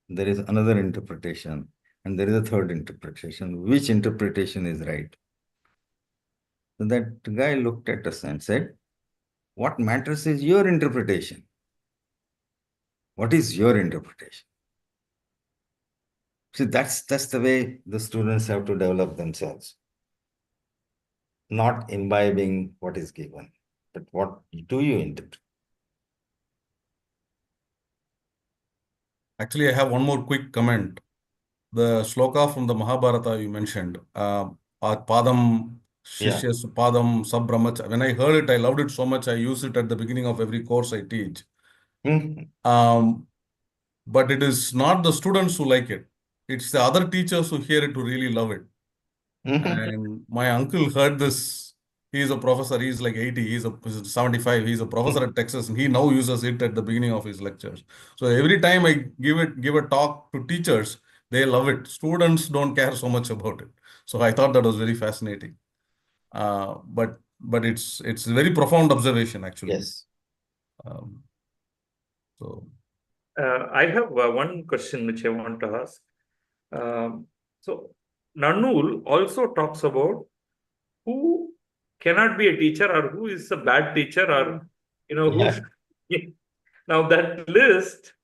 There is another interpretation, and there is a third interpretation. Which interpretation is right? So that guy looked at us and said, what matters is your interpretation. What is your interpretation? See, that's the way the students have to develop themselves. Not imbibing what is given, but what do you interpret? Actually, I have one more quick comment. The shloka from the Mahabharata you mentioned, Padam Shishyas Padam Sabramach. When I heard it, I loved it so much. I use it at the beginning of every course I teach. But it is not the students who like it. It's the other teachers who hear it who really love it. And my uncle heard this. He's a professor. He's like 80. He's 75. He's a professor at Texas, and he now uses it at the beginning of his lectures. So every time I give a talk to teachers, they love it. Students don't care so much about it. So I thought that was very fascinating. But it's a very profound observation, actually. Yes. So I have one question which I want to ask. So Nannul also talks about who cannot be a teacher or who is a bad teacher or, who. Now that list,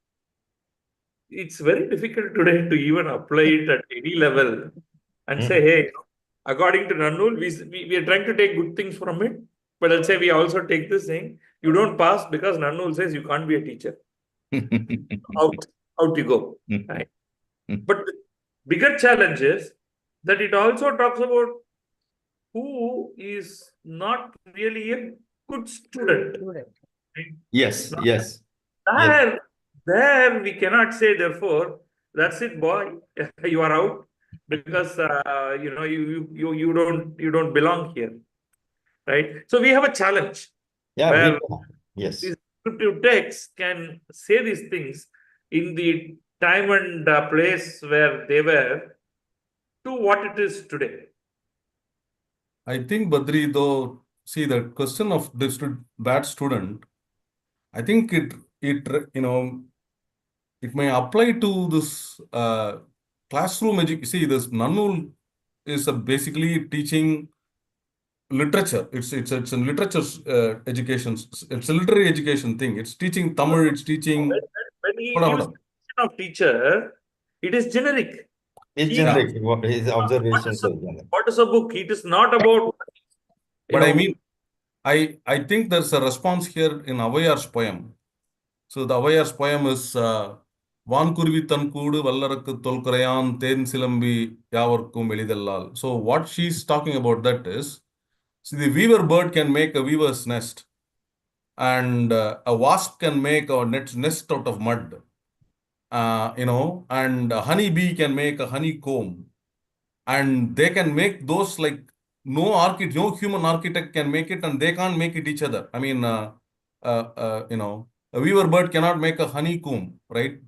it's very difficult today to even apply it at any level and say, hey, according to Nannul, we are trying to take good things from it, but let's say we also take this thing, you don't pass because Nannul says you can't be a teacher. out you go. Right? But the bigger challenge is that it also talks about who is not really a good student. Right? Yes. There we cannot say, therefore, that's it, boy, you are out because you don't belong here, right? So we have a challenge. Where yes. These descriptive texts can say these things in the time and place where they were to what it is today. I think, Badri, though, see the question of this bad student, I think it may apply to this classroom education. See, this Nannul is basically teaching literature. It's a literature education. It's a literary education thing. It's teaching Tamil. It's teaching. When he uses of teacher, it is generic. It's generic. His observations are generic. What is a book? It is not about. But I mean, I think there's a response here in Avayar's poem. So the Avayar's poem is Vankurvi Tankudu Vallarakku Tolkarayan Ten Silambi Yavarkum Elidellal. So what she's talking about that is, see, the weaver bird can make a weaver's nest, and a wasp can make a nest out of mud. And a honeybee can make a honeycomb, and they can make those like no human architect can make it, and they can't make it each other. I mean, a weaver bird cannot make a honeycomb, right?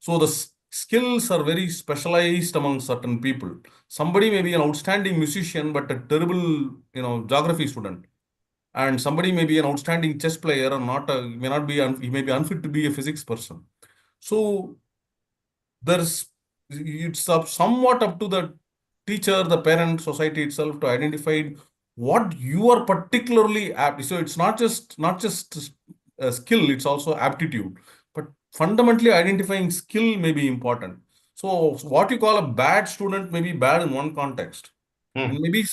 So the skills are very specialized among certain people. Somebody may be an outstanding musician, but a terrible, geography student. And somebody may be an outstanding chess player or he may be unfit to be a physics person. So it's somewhat up to the teacher, the parent, society itself to identify what you are particularly apt. So it's not just a skill, it's also aptitude. But fundamentally identifying skill may be important. So what you call a bad student may be bad in one context. And maybe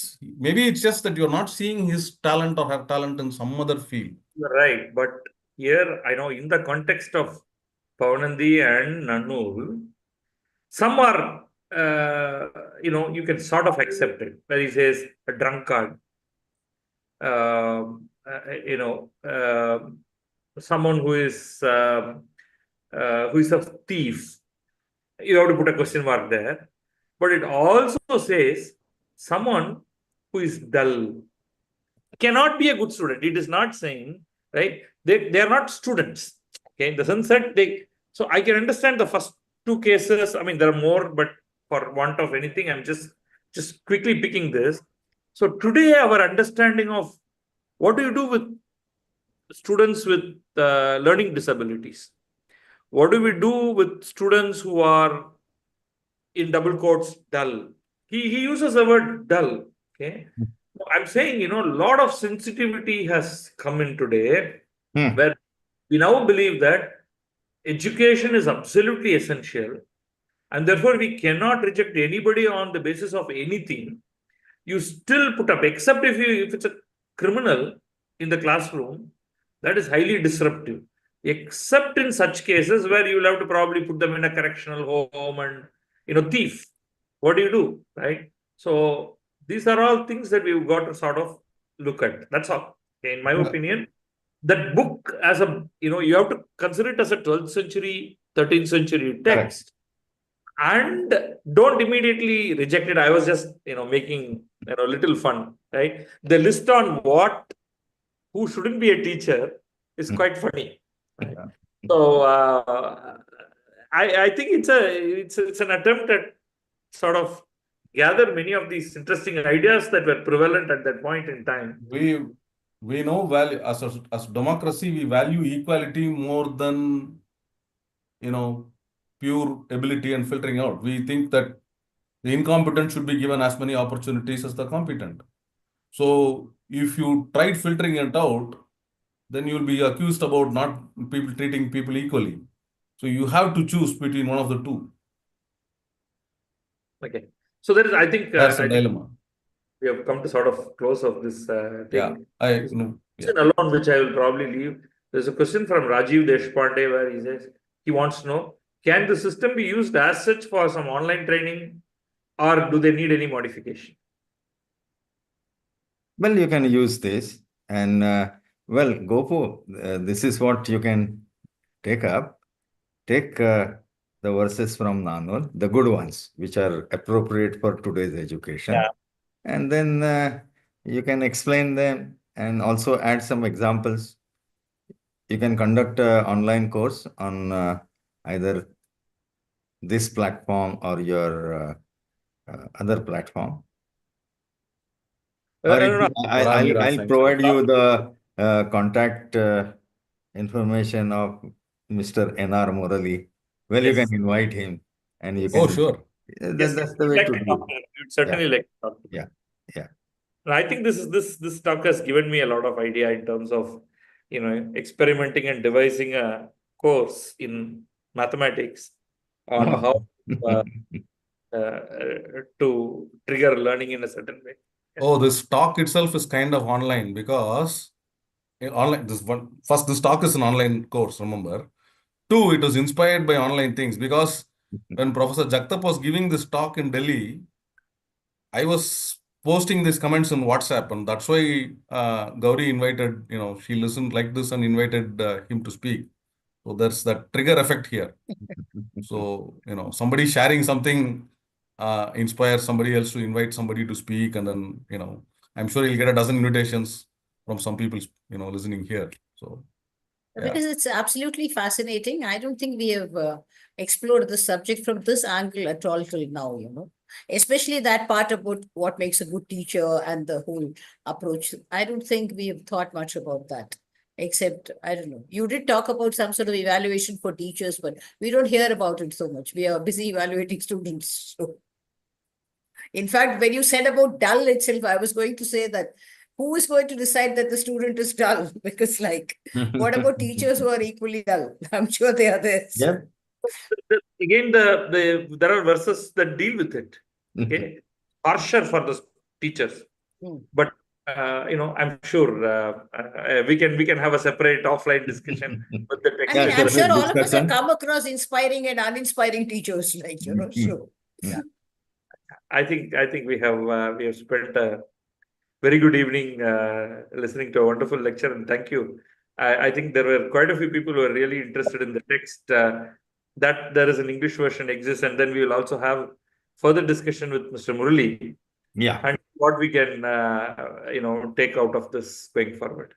it's just that you're not seeing his talent or have talent in some other field. You're right. But here, I know in the context of Pavananthi and Nannul, some are, you can sort of accept it. Where he says a drunkard, someone who is a thief. You have to put a question mark there. But it also says someone who is dull cannot be a good student. It is not saying, right? They are not students. Okay, in the sense that so I can understand the first two cases. I mean, there are more, but for want of anything, I'm just quickly picking this. So today, our understanding of what do you do with students with learning disabilities? What do we do with students who are, in double quotes, dull? He uses the word dull. Okay. I'm saying, a lot of sensitivity has come in today, where we now believe that education is absolutely essential, and therefore we cannot reject anybody on the basis of anything. You still put up, except if it's a criminal in the classroom, that is highly disruptive. Except in such cases where you will have to probably put them in a correctional home and, thief. What do you do, right? So these are all things that we've got to sort of look at. That's all. In my opinion, that book you have to consider it as a 12th century, 13th century text. And don't immediately reject it. I was just, making, little fun, right? The list on who shouldn't be a teacher is quite funny. Right? So I think it's an attempt at sort of gather many of these interesting ideas that were prevalent at that point in time. We know value as democracy, we value equality more than pure ability and filtering out. We think that the incompetent should be given as many opportunities as the competent. So if you tried filtering it out, then you will be accused about not treating people equally. So you have to choose between one of the two. Okay. So there is, I think, that's a dilemma. We have come to sort of close of this thing. Yeah, I know. Yeah. Alone, which I will probably leave. There's a question from Rajiv Deshpande where he says he wants to know, can the system be used as such for some online training, or do they need any modification? Well, you can use this, and well, Gopu, this is what you can take up. Take the verses from Nannul, the good ones, which are appropriate for today's education. Yeah. And then you can explain them and also add some examples. You can conduct an online course on either this platform or your other platform. Or I'll provide you the contact information of Mr. N.R. Murali. Well, Yes. you can invite him and you can. Oh, sure. That's the way to do it. Certainly like to talk to Yeah. Yeah. I think this talk has given me a lot of idea in terms of, experimenting and devising a course in mathematics on how to trigger learning in a certain way. Oh, this talk itself is kind of online because this talk is an online course, remember. Two, it was inspired by online things because when Professor Jagatap was giving this talk in Delhi, I was posting these comments on WhatsApp, and that's why Gauri invited, she listened like this and invited him to speak. So there's that trigger effect here. So, somebody sharing something inspires somebody else to invite somebody to speak, and then, I'm sure he'll get a dozen invitations from some people, listening here. So, yeah. Because it's absolutely fascinating. I don't think we have explored the subject from this angle at all till now, especially that part about what makes a good teacher and the whole approach. I don't think we have thought much about that, except, I don't know, you did talk about some sort of evaluation for teachers, but we don't hear about it so much. We are busy evaluating students. So, in fact, when you said about dull itself, I was going to say that who is going to decide that the student is dull? Because what about teachers who are equally dull? I'm sure they are there. Yeah. Again, there are verses that deal with it. Okay, harsher for the teachers, but I'm sure we can have a separate offline discussion with the text. I mean, I'm sure all of us have come across inspiring and uninspiring teachers, so. Yeah. I think we have spent a very good evening listening to a wonderful lecture, and thank you. I think there were quite a few people who were really interested in the text. That there is an English version exists, and then we will also have further discussion with Mr. Murali. Yeah. And what we can take out of this going forward.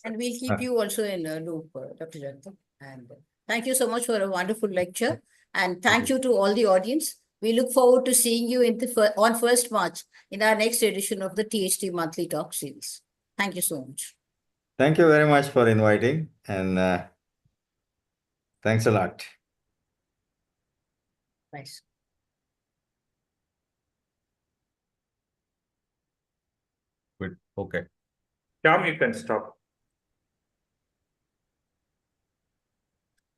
And we'll keep you also in a loop, Dr. Jagatap. And thank you so much for a wonderful lecture. And thank you to all the audience. We look forward to seeing you on 1st March in our next edition of the THT Monthly Talk series. Thank you so much. Thank you very much for inviting, and thanks a lot. Nice. Good. Okay. Shyam, you can stop.